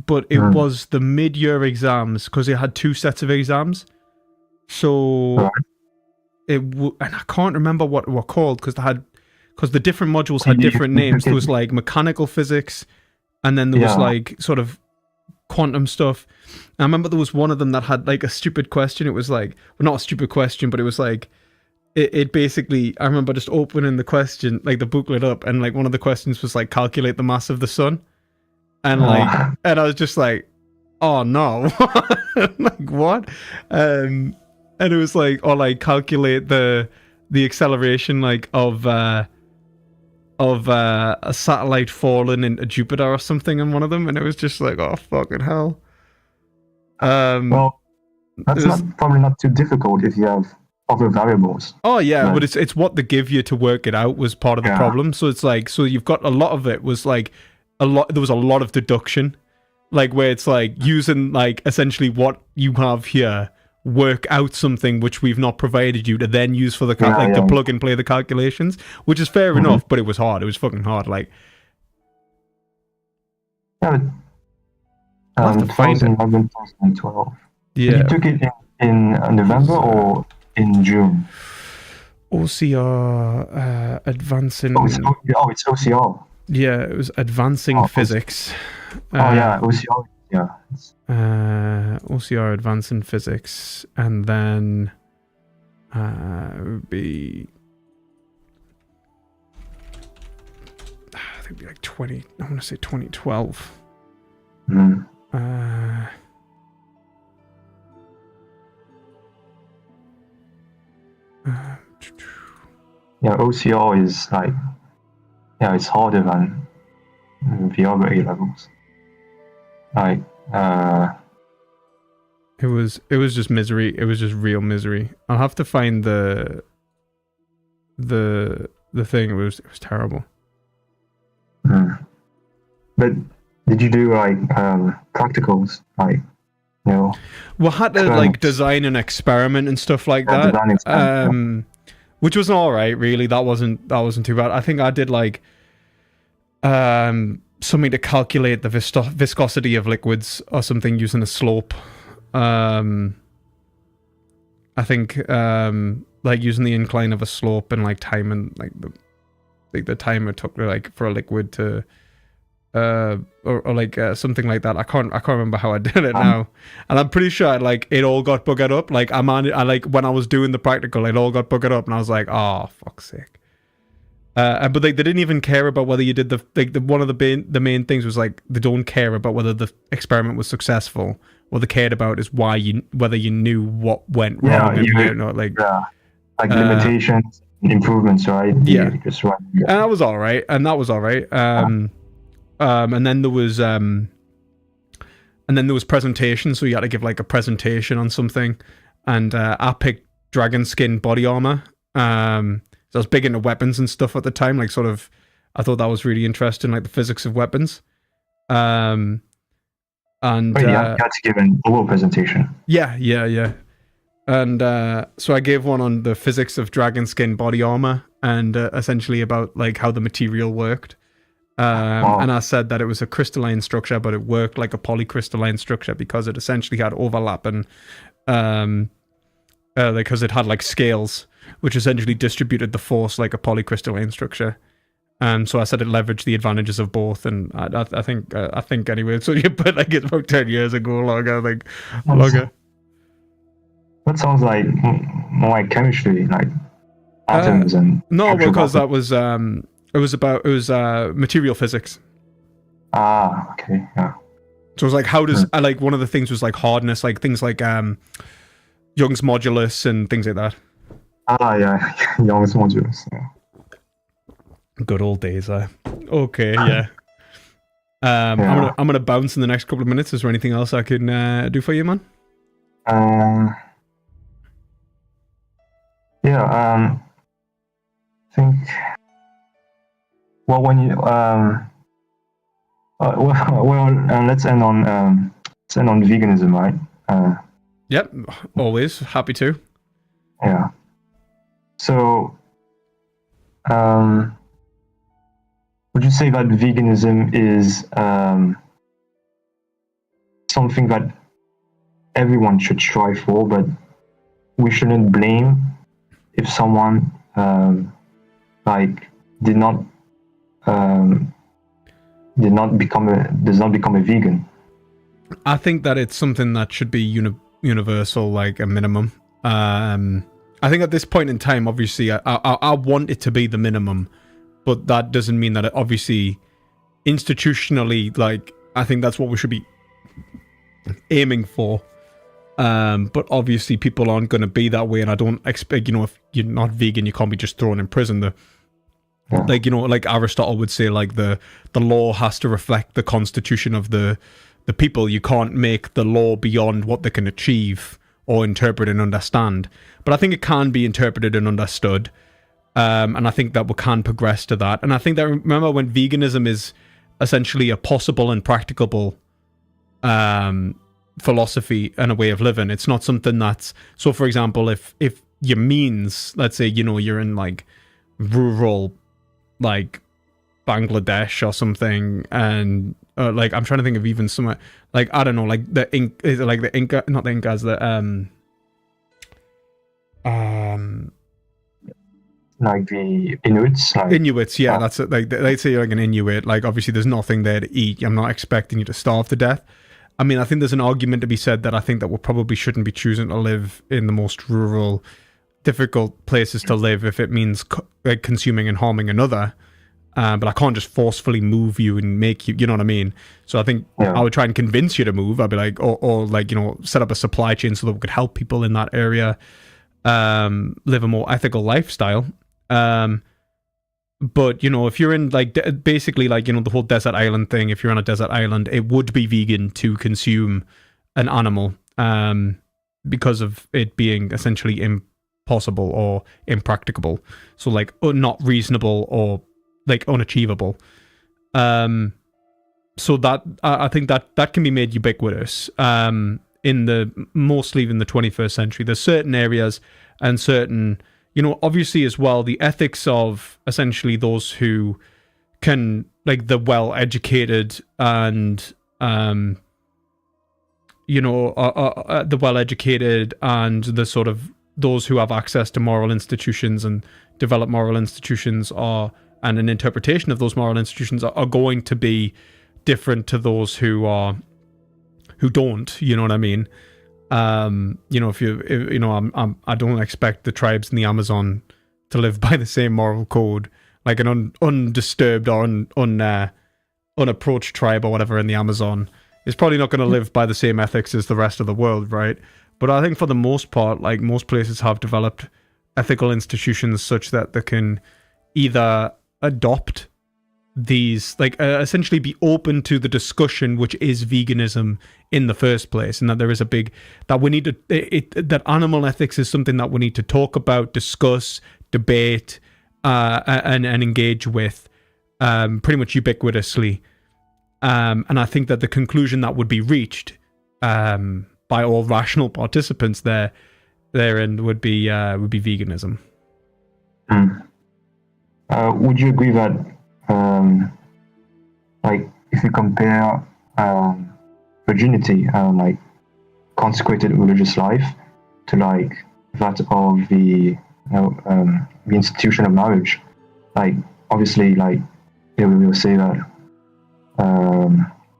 But it was the mid-year exams, because they had two sets of exams. So and I can't remember what they were called, because the different modules had different names. There was like mechanical physics, and then there was like sort of quantum stuff. And I remember there was one of them that had like a stupid question. It was like, well, not a stupid question, but it was like, it basically, I remember just opening the question, like the booklet up, and like one of the questions was like, calculate the mass of the sun. And like, and I was just like, oh no, like what? And it was like, or like calculate the acceleration like of a satellite falling into Jupiter or something in one of them, and it was just like, oh fucking hell.
Well, that's probably not too difficult if you have other variables.
Oh yeah, but it's what they give you to work it out was part of the problem. So it's like, so you've got a lot of it was like there was a lot of deduction, like where it's like using like essentially what you have here, work out something which we've not provided you to then use for the to plug and play the calculations, which is fair enough, but it was hard. It was fucking hard. Like,
yeah,
I'll have to find
2011, 2012.
Yeah,
you took it in November or in June?
OCR advancing.
It's OCR.
Yeah, it was advancing physics.
OCR. Yeah.
OCR advancing physics, and then it would be, I think it'd be like 20. I want to say 2012.
Yeah, OCR is like, it's harder than the other A levels. Like,
it was just misery. It was just real misery. I'll have to find the thing. It was terrible.
But did you do like practicals, like, you know?
We had to like design an experiment and stuff like that. Which was all right, really. That wasn't too bad. I think I did like something to calculate the viscosity of liquids or something using a slope. I think like using the incline of a slope and like time, and like the time it took like for a liquid to or like something like that. I can't remember how I did it now, and I'm pretty sure like it all got buggered up. Like I like when I was doing the practical, it all got buggered up, and I was like, oh fuck's sake. But they didn't even care about whether you did one of the main things was like they don't care about whether the experiment was successful. What they cared about is whether you knew what went wrong.
Limitations, improvements, right?
Yeah,
just right.
And that was all right. And then there was And then there was presentations, so you had to give like a presentation on something. And I picked dragon skin body armor. So I was big into weapons and stuff at the time. Like, sort of, I thought that was really interesting, like the physics of weapons. And
you had to give an oral presentation.
Yeah. And so I gave one on the physics of dragon skin body armor, and essentially about like how the material worked. And I said that it was a crystalline structure, but it worked like a polycrystalline structure because it essentially had overlapping, because it had like scales, which essentially distributed the force like a polycrystalline structure. So I said it leveraged the advantages of both, and I think anyway. So you put like it's about 10 years ago, longer.
That sounds like more like chemistry, like atoms and.
No, because that was it was material physics.
Okay, yeah.
So it was like, how does like one of the things was like hardness, like things like Young's modulus and things like that.
Yeah, Young's modulus. Yeah.
Good old days, Okay, yeah. I'm gonna bounce in the next couple of minutes. Is there anything else I can do for you, man?
I think. Well, when you let's end on veganism, right?
Yep, always happy to.
Yeah. So, would you say that veganism is something that everyone should strive for, but we shouldn't blame if someone does not become a vegan?
I think that it's something that should be universal, like a minimum. I think at this point in time, obviously, I want it to be the minimum, but that doesn't mean that it obviously institutionally, like, I think that's what we should be aiming for. But obviously people aren't going to be that way, and I don't expect, if you're not vegan, you can't be just thrown in prison. Like, like Aristotle would say, like the law has to reflect the constitution of the people. You can't make the law beyond what they can achieve or interpret and understand. But I think it can be interpreted and understood. And I think that we can progress to that. And I think that, remember, when veganism is essentially a possible and practicable philosophy and a way of living, it's not something that's, so for example, if your means, let's say, you're in like rural, like Bangladesh or something, and like I'm trying to think of even some, like, I don't know, like the Inca, not the Incas,
like the Inuits.
Inuits, yeah, that's it. Like they say you're like an Inuit. Like, obviously, there's nothing there to eat. I'm not expecting you to starve to death. I mean, I think there's an argument to be said that I think that we probably shouldn't be choosing to live in the most rural, difficult places to live if it means like consuming and harming another. But I can't just forcefully move you and make you, you know what I mean? So I think I would try and convince you to move. I'd be like, or like, set up a supply chain so that we could help people in that area live a more ethical lifestyle. But, if you're in like basically like, the whole desert island thing, if you're on a desert island, it would be vegan to consume an animal because of it being essentially impossible or impracticable. So like not reasonable or like unachievable. So that I think that can be made ubiquitous mostly in the 21st century. There's certain areas and certain, obviously as well, the ethics of essentially those who can, like the well-educated and, the well-educated and the sort of those who have access to moral institutions and develop moral institutions and an interpretation of those moral institutions are going to be different to those who don't, you know what I mean? I don't expect the tribes in the Amazon to live by the same moral code, like an undisturbed or unapproached tribe or whatever in the Amazon is probably not going to live by the same ethics as the rest of the world, right? But I think for the most part, like most places have developed ethical institutions such that they can either adopt these, like, essentially be open to the discussion, which is veganism in the first place, and that there is a big, that we need to, that animal ethics is something that we need to talk about, discuss, debate, and engage with, pretty much ubiquitously. And I think that the conclusion that would be reached by all rational participants therein would be veganism.
Would you agree that, like, if you compare virginity, like consecrated religious life, to like that of the institution of marriage, like obviously, like we will say that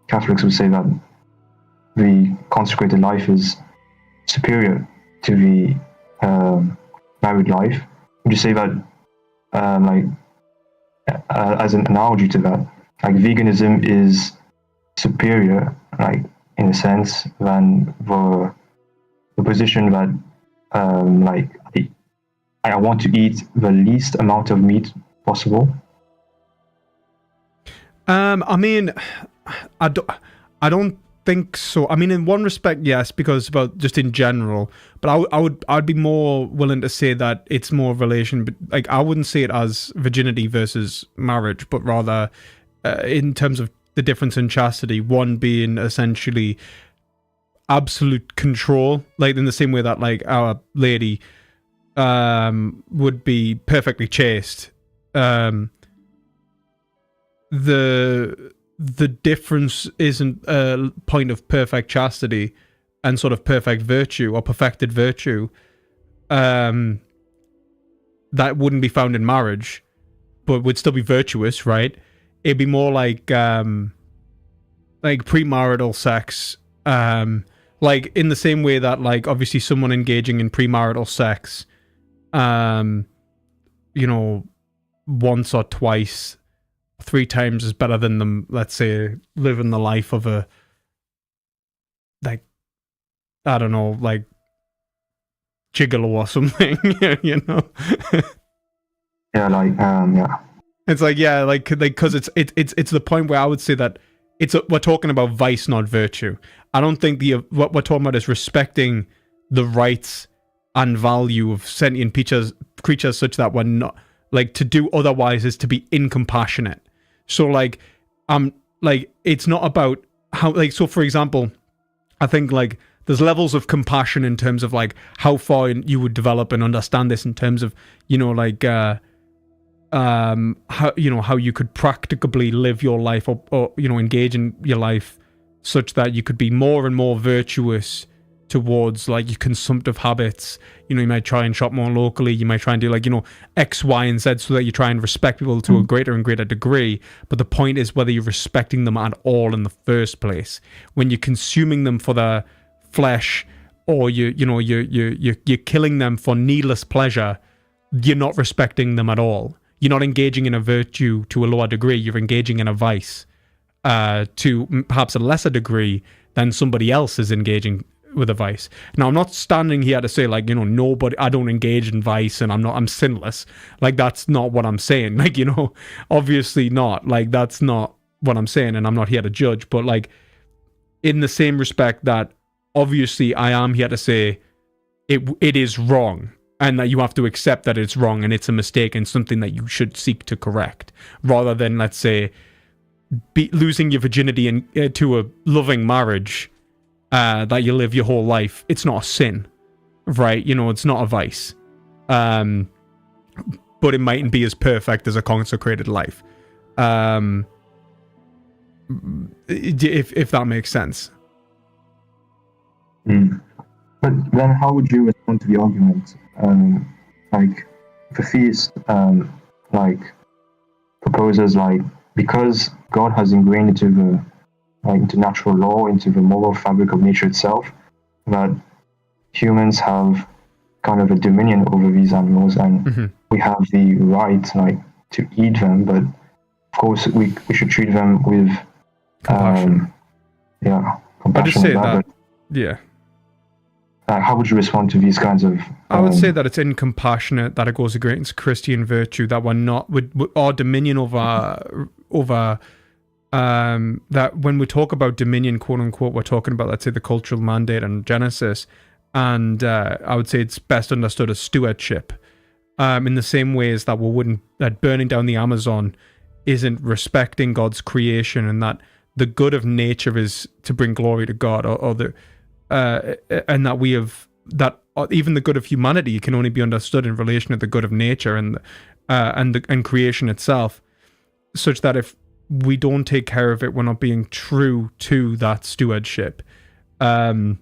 Catholics would say that the consecrated life is superior to the married life. Would you say that, like, as an analogy to that, like veganism is superior, like in a sense, than the position that, like, I want to eat the least amount of meat possible?
I mean, I don't think so. I mean, in one respect, yes, because about just in general. But I'd be more willing to say that it's more relation. But like, I wouldn't say it as virginity versus marriage, but rather in terms of the difference in chastity. One being essentially absolute control, like in the same way that like Our Lady would be perfectly chaste. The difference isn't a point of perfect chastity and sort of perfect virtue or perfected virtue that wouldn't be found in marriage, but would still be virtuous, right? It'd be more like premarital sex, like in the same way that like obviously someone engaging in premarital sex, you know, once or twice, 3 times is better than them, let's say, living the life of a, like, I don't know, like gigolo or something, you know?
Yeah, like, yeah.
It's like, yeah, like, because it's the point where I would say that we're talking about vice, not virtue. I don't think what we're talking about is respecting the rights and value of sentient creatures such that we're not, like, to do otherwise is to be incompassionate. So like, like, it's not about how, like, so for example, I think like there's levels of compassion in terms of like how far you would develop and understand this in terms of, you know, like, how, you know, how you could practically live your life or, you know, engage in your life such that you could be more and more virtuous towards like your consumptive habits. You know, you might try and shop more locally, you might try and do like, you know, X, Y, and Z so that you try and respect people to a greater and greater degree. But the point is whether you're respecting them at all in the first place. When you're consuming them for their flesh, or you're killing them for needless pleasure, you're not respecting them at all. You're not engaging in a virtue to a lower degree, you're engaging in a vice to perhaps a lesser degree than somebody else is engaging with a vice. Now, I'm not standing here to say like, you know, I don't engage in vice and I'm sinless. Like, that's not what I'm saying. Like, you know, obviously not. Like, that's not what I'm saying, and I'm not here to judge. But like, in the same respect that obviously I am here to say it is wrong, and that you have to accept that it's wrong and it's a mistake and something that you should seek to correct, rather than, let's say, losing your virginity to a loving marriage that you live your whole life. It's not a sin, right? You know, it's not a vice. But it mightn't be as perfect as a consecrated life. If that makes sense.
But then how would you respond to the argument? Like, the theist, like, proposes, like, because God has ingrained into natural law, into the moral fabric of nature itself, that humans have kind of a dominion over these animals, and we have the right, like, to eat them, but of course we should treat them with
compassion.
Compassion.
I just say that, yeah.
How would you respond to these kinds of...
I would say that it's incompassionate, that it goes against Christian virtue, that we're not... our dominion over over that when we talk about dominion, quote unquote, we're talking about, let's say, the cultural mandate and Genesis, and I would say it's best understood as stewardship, in the same way as that burning down the Amazon isn't respecting God's creation, and that the good of nature is to bring glory to God, and that we have that even the good of humanity can only be understood in relation to the good of nature and creation itself, such that if we don't take care of it, we're not being true to that stewardship. And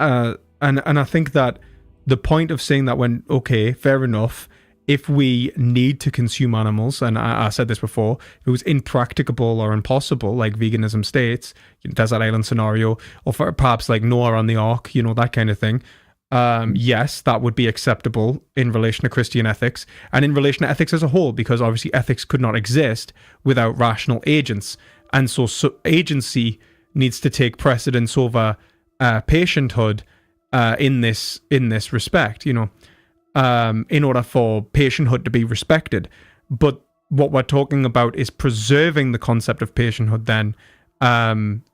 I think that the point of saying that, when, okay, fair enough, if we need to consume animals, and I said this before, if it was impracticable or impossible, like veganism states, desert island scenario, or perhaps like Noah on the Ark, that kind of thing, yes, that would be acceptable in relation to Christian ethics and in relation to ethics as a whole, because obviously ethics could not exist without rational agents. And so agency needs to take precedence over patienthood in this respect, in order for patienthood to be respected. But what we're talking about is preserving the concept of patienthood then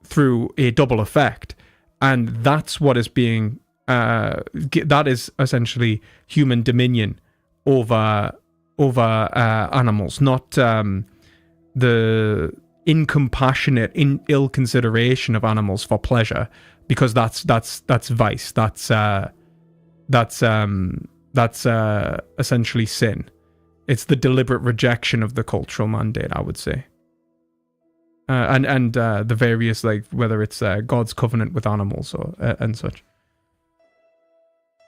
through a double effect. And that's what is being, that is essentially human dominion over animals, not the incompassionate, ill consideration of animals for pleasure, because that's vice. That's essentially sin. It's the deliberate rejection of the cultural mandate, I would say. And the various, like, whether it's God's covenant with animals or and such.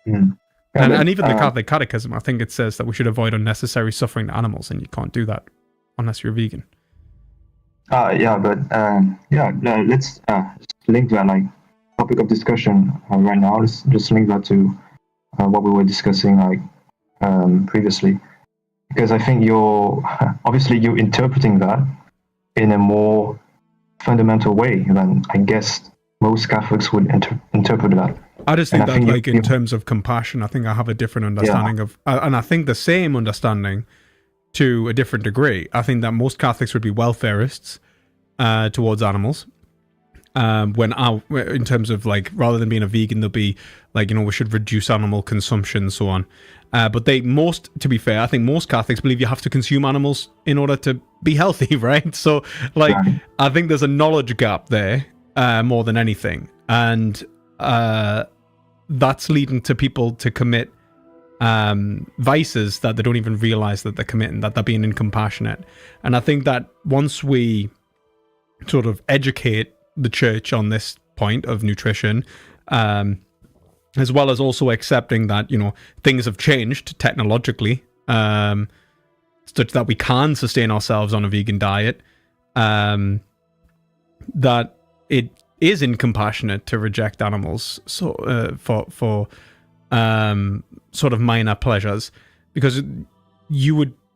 Mm.
And even the Catholic Catechism, I think it says that we should avoid unnecessary suffering to animals, and you can't do that unless you're vegan.
Let's link that, like, topic of discussion right now. Let's just link that to what we were discussing, like, previously, because I think you're interpreting that in a more fundamental way than I guess most Catholics would interpret that.
I just think that, like, in terms of compassion, I think I have a different understanding of, and I think the same understanding to a different degree. I think that most Catholics would be welfarists towards animals. In terms of, like, rather than being a vegan, they'll be like, we should reduce animal consumption and so on. But to be fair, I think most Catholics believe you have to consume animals in order to be healthy, right? So, like, I think there's a knowledge gap there more than anything. And that's leading to people to commit vices that they don't even realize that they're committing, that they're being incompassionate. And I think that once we sort of educate the church on this point of nutrition, as well as also accepting that, things have changed technologically, such that we can sustain ourselves on a vegan diet, that it is incompassionate to reject animals for sort of minor pleasures, because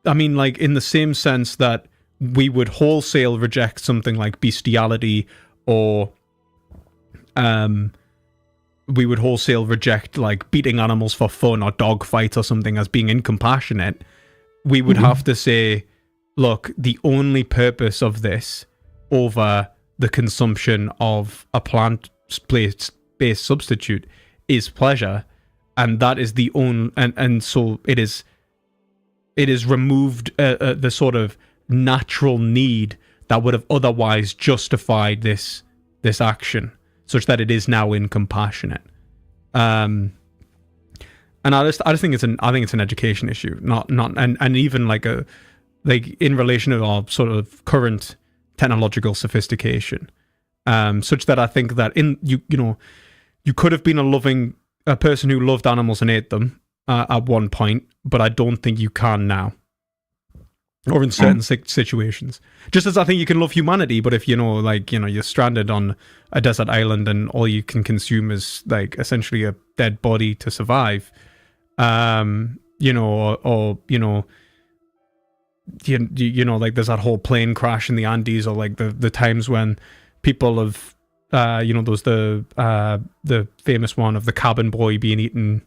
like, in the same sense that we would wholesale reject something like bestiality, or we would wholesale reject, like, beating animals for fun or dog fights or something as being incompassionate, we would have to say, look, the only purpose of this over the consumption of a plant-based substitute is pleasure, and that is the only, and so it is removed the sort of natural need that would have otherwise justified this action, such that it is now incompassionate. And I just think it's an education issue, not and even like in relation to our sort of current technological sophistication, such that I think that you could have been a person who loved animals and ate them at one point, but I don't think you can now, or in certain situations. Just as I think you can love humanity, but if you're stranded on a desert island and all you can consume is, like, essentially a dead body to survive, like, there's that whole plane crash in the Andes, or like the times when people have there's the famous one of the cabin boy being eaten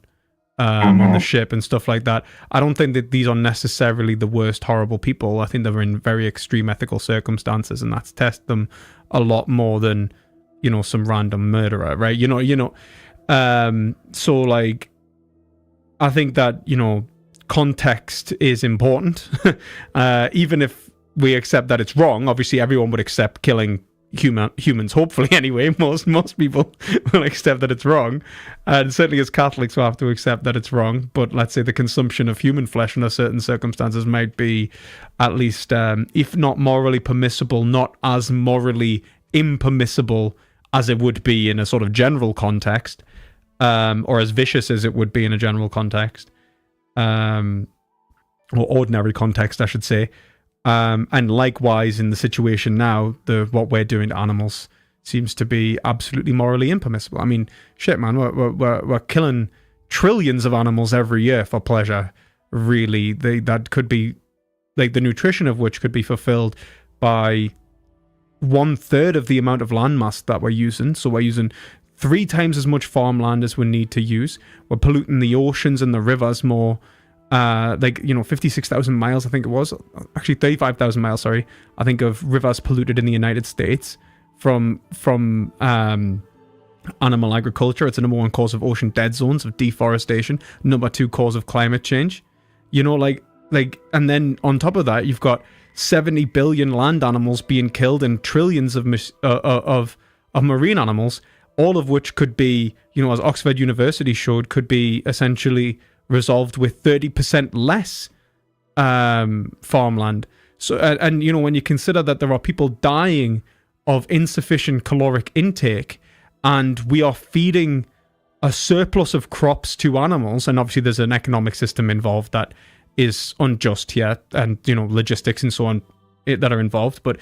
on the ship and stuff like that. I don't think that these are necessarily the worst horrible people. I think they're in very extreme ethical circumstances, and that's test them a lot more than, you know, some random murderer, right? So like, I think that, you know, context is important. Even if we accept that it's wrong, obviously everyone would accept killing humans, hopefully anyway. Most people will accept that it's wrong, and certainly as Catholics we'll have to accept that it's wrong. But let's say the consumption of human flesh under certain circumstances might be at least, if not morally permissible, not as morally impermissible as it would be in a sort of general context, or as vicious as it would be in a general context, or ordinary context, I should say. And likewise, in the situation now, what we're doing to animals seems to be absolutely morally impermissible. I mean, shit, man, we're killing trillions of animals every year for pleasure. Really, that could be, like, the nutrition of which could be fulfilled by 1/3 of the amount of landmass that we're using. So we're using 3 times as much farmland as we need to use. We're polluting the oceans and the rivers more. 56,000 miles, I think it was. Actually, 35,000 miles, sorry. I think of rivers polluted in the United States from animal agriculture. It's the number 1 cause of ocean dead zones, of deforestation. Number 2 cause of climate change. You know, and then on top of that, you've got 70 billion land animals being killed and trillions of marine animals, all of which could be, you know, as Oxford University showed, could be essentially resolved with 30% less farmland. So, and you know, when you consider that there are people dying of insufficient caloric intake, and we are feeding a surplus of crops to animals, and obviously there's an economic system involved that is unjust here, and, you know, logistics and so on that are involved. But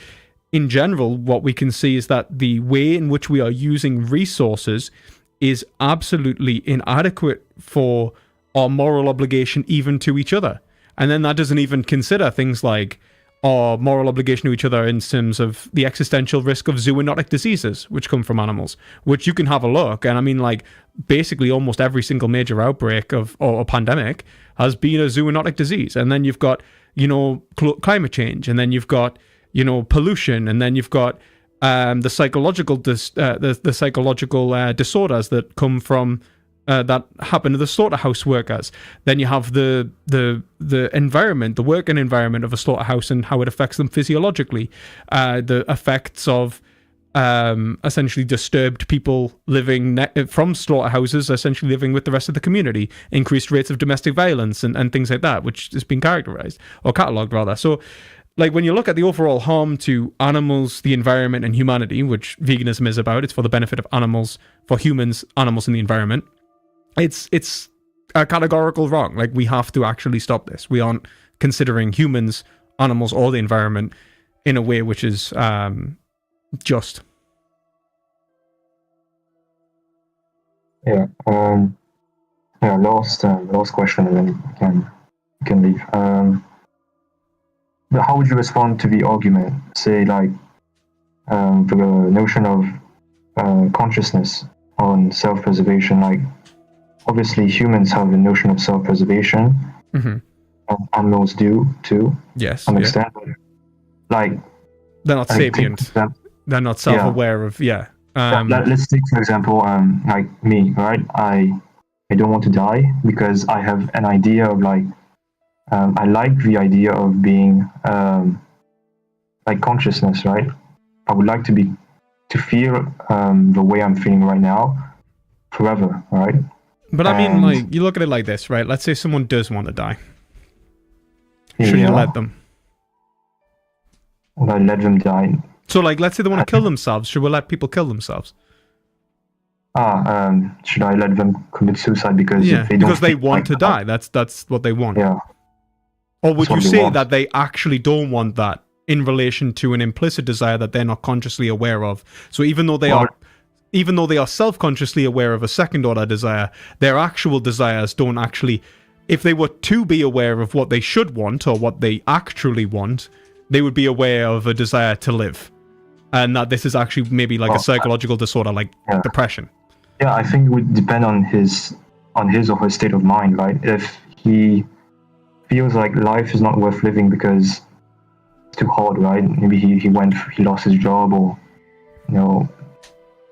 in general, what we can see is that the way in which we are using resources is absolutely inadequate for our moral obligation even to each other. And then that doesn't even consider things like our moral obligation to each other in terms of the existential risk of zoonotic diseases, which come from animals, which you can have a look. And I mean, like, basically almost every single major outbreak or pandemic has been a zoonotic disease. And then you've got, you know, climate change, and then you've got, you know, pollution, and then you've got the psychological disorders that come from that happen to the slaughterhouse workers. Then you have the environment, the working environment of a slaughterhouse, and how it affects them physiologically. The effects of essentially disturbed people living from slaughterhouses, essentially living with the rest of the community, increased rates of domestic violence and things like that, which has been characterized, or catalogued rather. So, like, when you look at the overall harm to animals, the environment, and humanity, which veganism is about, it's for the benefit of animals, for humans, animals, and the environment. It's a categorical wrong. Like, we have to actually stop this. We aren't considering humans, animals, or the environment in a way which is just.
Yeah. Last question, and then you can leave. But how would you respond to the argument, say, like, the notion of consciousness on self-preservation? Like, obviously humans have the notion of self-preservation, and animals do too.
Yes,
to some extent. But, like,
they're not sapient. They're not self-aware of.
Let's take, for example, like me, right? I don't want to die because I have an idea of, like, I like the idea of being like consciousness, right? I would like to feel the way I'm feeling right now forever, right?
But I mean, like, you look at it like this, right? Let's say someone does want to die. Should you let them?
Would I let them die?
So, like, let's say they want to kill themselves. Should we let people kill themselves?
Should I let them commit suicide because
they want to die? That's what they want.
Yeah.
Or would you say that they actually don't want that in relation to an implicit desire that they're not consciously aware of? So even though they are self-consciously aware of a second-order desire, their actual desires don't actually. If they were to be aware of what they should want or what they actually want, they would be aware of a desire to live, and that this is actually maybe like a psychological disorder, like depression.
Yeah, I think it would depend on his on his or her state of mind, right? If he feels like life is not worth living because it's too hard, right? Maybe he lost his job, or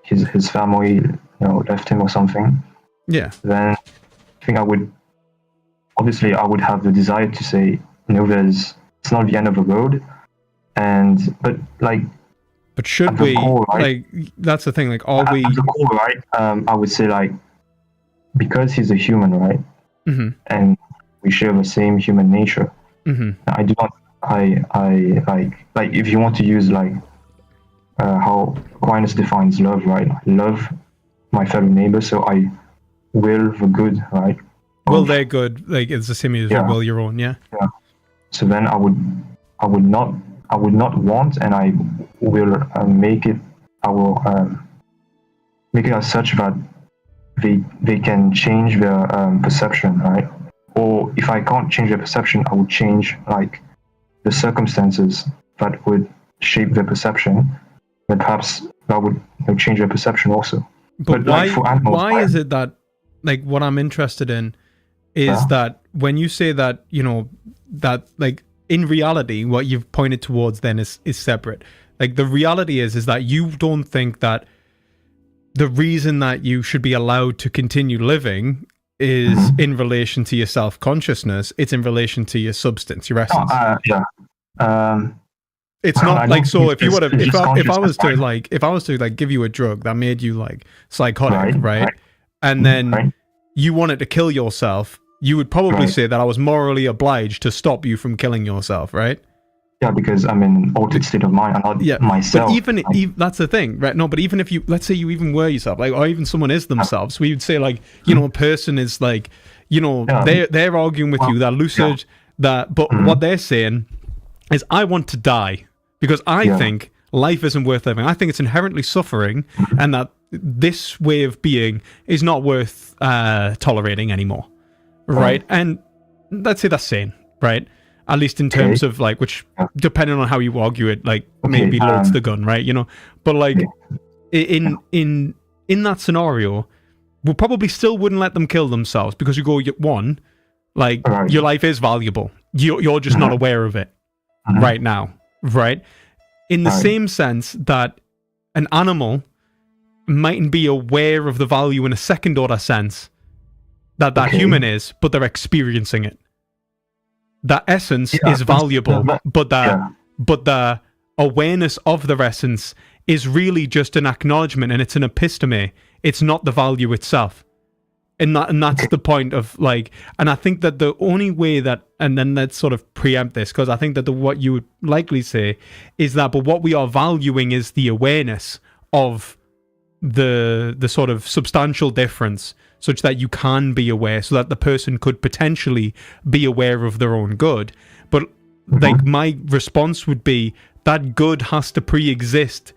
his family left him or something.
Yeah.
Then I think I would have the desire to say, it's not the end of the road,
but should we
core, right?
like, that's the thing, like, are we
at the core, right? I would say, like, because he's a human, right?
Mm-hmm.
And we share the same human nature.
Mm-hmm.
I like if you want to use like how Aquinas defines love, right? I love my fellow neighbor, so I will the good, right?
Will their good, like, it's the same as you will your own, yeah.
Yeah. So then I would not want, and I will make it. I will make it as such that they can change their perception, right? Or if I can't change their perception, I would change like the circumstances that would shape their perception. Then perhaps that would change their perception also.
But why?
Like for animals,
why is it that, like, what I'm interested in is that when you say that, that, like, in reality, what you've pointed towards then is separate. Like, the reality is that you don't think that the reason that you should be allowed to continue living is in relation to your self-consciousness. It's in relation to your substance, your essence. It's not like, so if you were to, if I was to give you a drug that made you like psychotic, right? And then you wanted to kill yourself, you would probably say that I was morally obliged to stop you from killing yourself, right?
Yeah, because I'm in an altered state of mind. I'm not myself.
But even that's the thing, right? No, but even if let's say you even were yourself, like, or even someone is themselves, we would say, like, a person is like, they're arguing with you, they're lucid, but what they're saying is, I want to die because I think life isn't worth living. I think it's inherently suffering, and that this way of being is not worth tolerating anymore, right? And let's say that's sane, right? At least in terms of, like, which, depending on how you argue it, like, maybe loads the gun, right? But like, in that scenario, we probably still wouldn't let them kill themselves, because you go, one, like, your life is valuable. You're just not aware of it right now, right? In the same sense that an animal mightn't be aware of the value in a second order sense that human is, but they're experiencing it. That essence is valuable, but the awareness of their essence is really just an acknowledgement, and it's an episteme. It's not the value itself. And that's the point of, like, and I think that the only way that, and then let's sort of preempt this, because I think that what you would likely say is that, but what we are valuing is the awareness of the sort of substantial difference, such that you can be aware, so that the person could potentially be aware of their own good. But like, my response would be that good has to pre-exist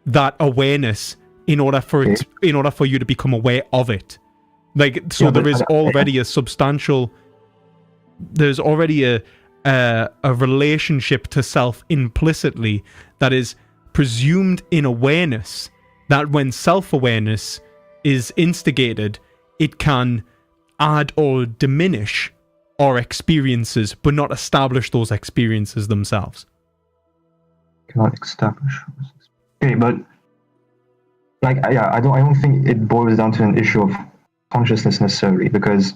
that awareness in order for you to become aware of it. Like, so there is already a substantial, there's already a relationship to self implicitly that is presumed in awareness, that when self-awareness is instigated, it can add or diminish our experiences, but not establish those experiences themselves.
Cannot establish. Okay, but like, I don't think it boils down to an issue of consciousness necessarily, because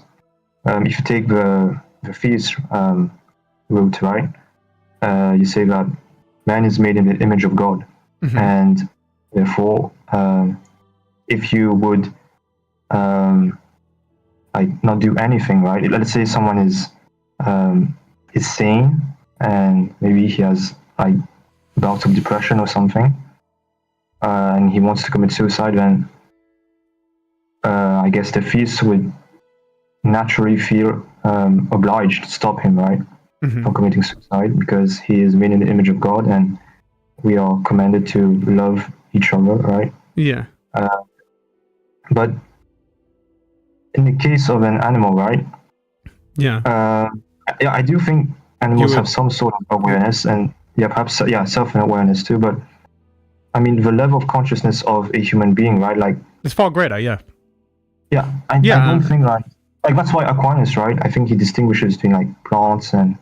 if you take the theist route, right, you say that man is made in the image of God, and therefore, if you would like not do anything, right? Let's say someone is sane, and maybe he has like bouts of depression or something, and he wants to commit suicide, then I guess the theist would naturally feel obliged to stop him, right, from committing suicide, because he is made in the image of God, and we are commanded to love each other, right?
Yeah.
But in the case of an animal, right?
Yeah.
I do think animals have some sort of awareness, and perhaps self-awareness too. But I mean, the level of consciousness of a human being, right? Like,
it's far greater, yeah.
I don't think like like that's why Aquinas, right? I think he distinguishes between like plants and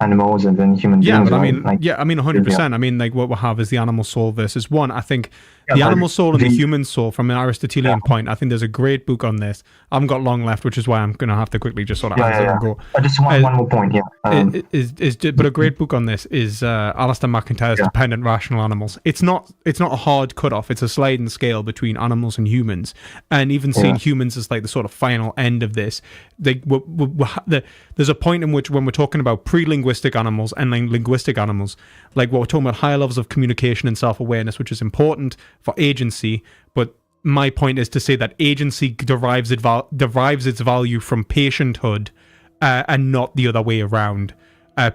animals and then human
Yeah,
beings.
but I
right?
mean,
like,
100%. I mean, like what we have is the animal soul versus one. I think
Yeah,
the
but
animal soul and the
the-
human soul, from an Aristotelian point, I think there's a great book on this. I haven't got long left, which is why I'm going to have to quickly just sort of answer and go.
I just want one more point. Yeah.
But a great book on this is Alistair McIntyre's Dependent Rational Animals. It's not a hard cutoff. It's a sliding scale between animals and humans, and even seeing humans as like the sort of final end of this. There's a point in which when we're talking about pre-linguistic animals and linguistic animals, like what we're talking about higher levels of communication and self-awareness, which is important for agency. But my point is to say that agency derives its value from patienthood, and not the other way around.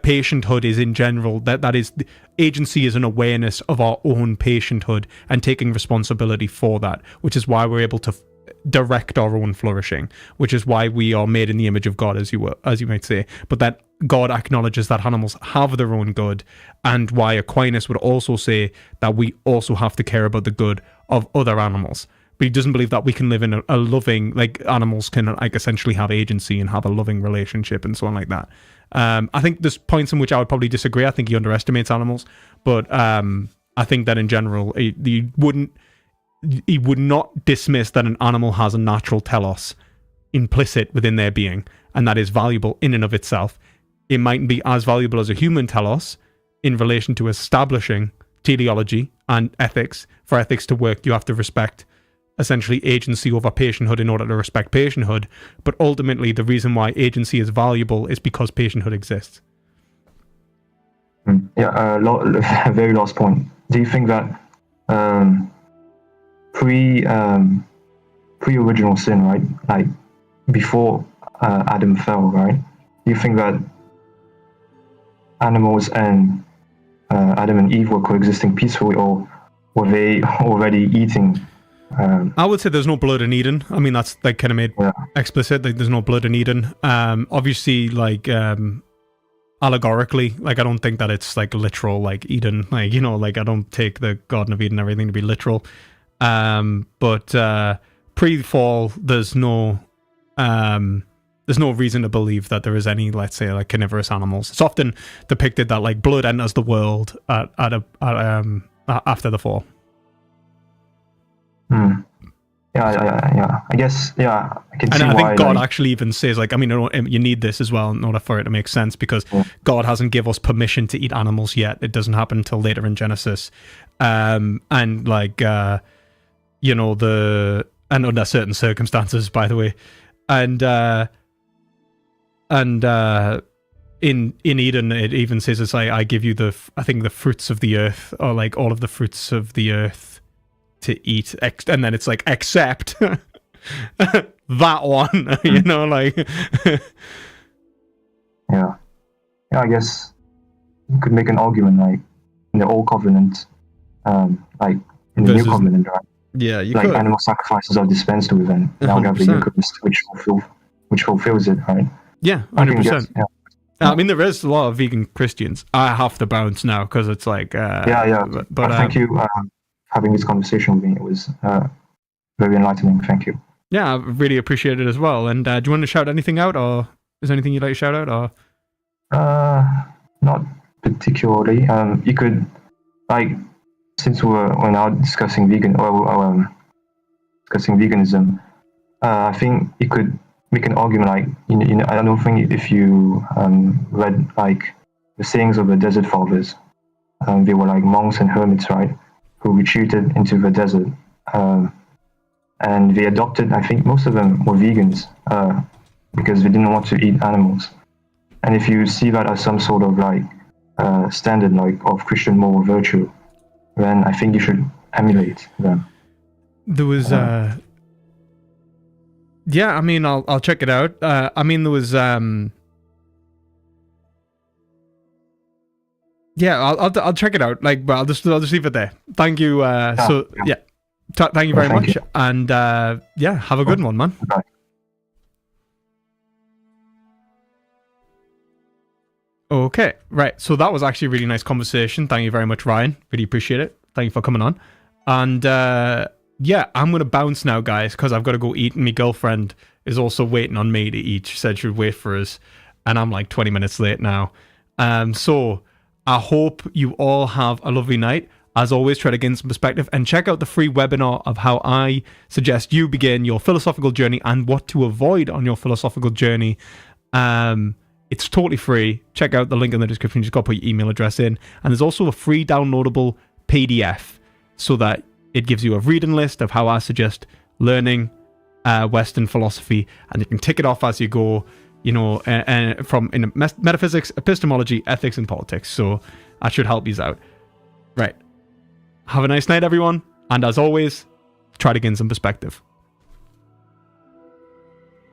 Patienthood is in general that is agency is an awareness of our own patienthood and taking responsibility for that, which is why we're able to direct our own flourishing, which is why we are made in the image of God, as you might say. But that God acknowledges that animals have their own good, and why Aquinas would also say that we also have to care about the good of other animals. But he doesn't believe that we can live in a loving, like animals can like essentially have agency and have a loving relationship and so on like that. I think there's points in which I would probably disagree. I think he underestimates animals, but I think that in general he would not dismiss that an animal has a natural telos implicit within their being, and that is valuable in and of itself. It mightn't be as valuable as a human telos in relation to establishing teleology and ethics. For ethics to work, you have to respect essentially agency over patienthood in order to respect patienthood. But ultimately, the reason why agency is valuable is because patienthood exists.
Yeah, very last point. Do you think that pre-original sin, right? Like before Adam fell, right? Do you think that animals and Adam and Eve were coexisting peacefully, or were they already eating?
I would say there's no blood in Eden. I mean, that's like kind of made explicit. Like, there's no blood in Eden. Obviously, like allegorically, like I don't think that it's like literal, like Eden. Like, you know, like I don't take the Garden of Eden and everything to be literal. But pre-fall, there's no reason to believe that there is any, let's say, like carnivorous animals. It's often depicted that like blood enters the world after the fall.
Yeah. I guess, I can see why.
And I think God actually even says, like, I mean, you need this as well in order for it to make sense, because God hasn't given us permission to eat animals yet. It doesn't happen until later in Genesis. And like, you know, and under certain circumstances, by the way. And in Eden, it even says, it's like, I give you the fruits of the earth, or like all of the fruits of the earth to eat, and then it's like, except that one, you know, like.
yeah, I guess you could make an argument like in the Old Covenant, like in the New Covenant, right?
Yeah, you
like
could.
Animal sacrifices are dispensed with, and now we have the Eucharist, which fulfills it, right?
Yeah, 100%. I mean, there is a lot of vegan Christians. I have to bounce now because it's like. But
thank you. Having this conversation with me, it was very enlightening. Thank you.
Yeah, I really appreciate it as well. And do you want to shout anything out, or is there anything you'd like to shout out, or?
Not particularly. You could, like, since we're now discussing discussing veganism, I think you could make an argument like, you know, I don't think if you read like the sayings of the Desert Fathers, they were like monks and hermits, right? Who retreated into the desert, and they adopted, I think most of them were vegans, because they didn't want to eat animals. And if you see that as some sort of like standard like of Christian moral virtue, then I think you should emulate them.
There was I mean, I'll check it out. I mean, there was I'll check it out. Like, but I'll just leave it there. Thank you. Thank you very much. And have a good one, man.
Bye.
Okay, right. So that was actually a really nice conversation. Thank you very much, Ryan. Really appreciate it. Thank you for coming on. And I'm gonna bounce now, guys, because I've got to go eat. And my girlfriend is also waiting on me to eat. She said she would wait for us, and I'm like 20 minutes late now. So I hope you all have a lovely night. As always, try to gain some perspective and check out the free webinar of how I suggest you begin your philosophical journey and what to avoid on your philosophical journey. It's totally free. Check out the link in the description. You just got to put your email address in. And there's also a free downloadable PDF so that it gives you a reading list of how I suggest learning Western philosophy, and you can tick it off as you go, you know, from in metaphysics, epistemology, ethics, and politics. So that should help you out. Right. Have a nice night, everyone. And as always, try to gain some perspective.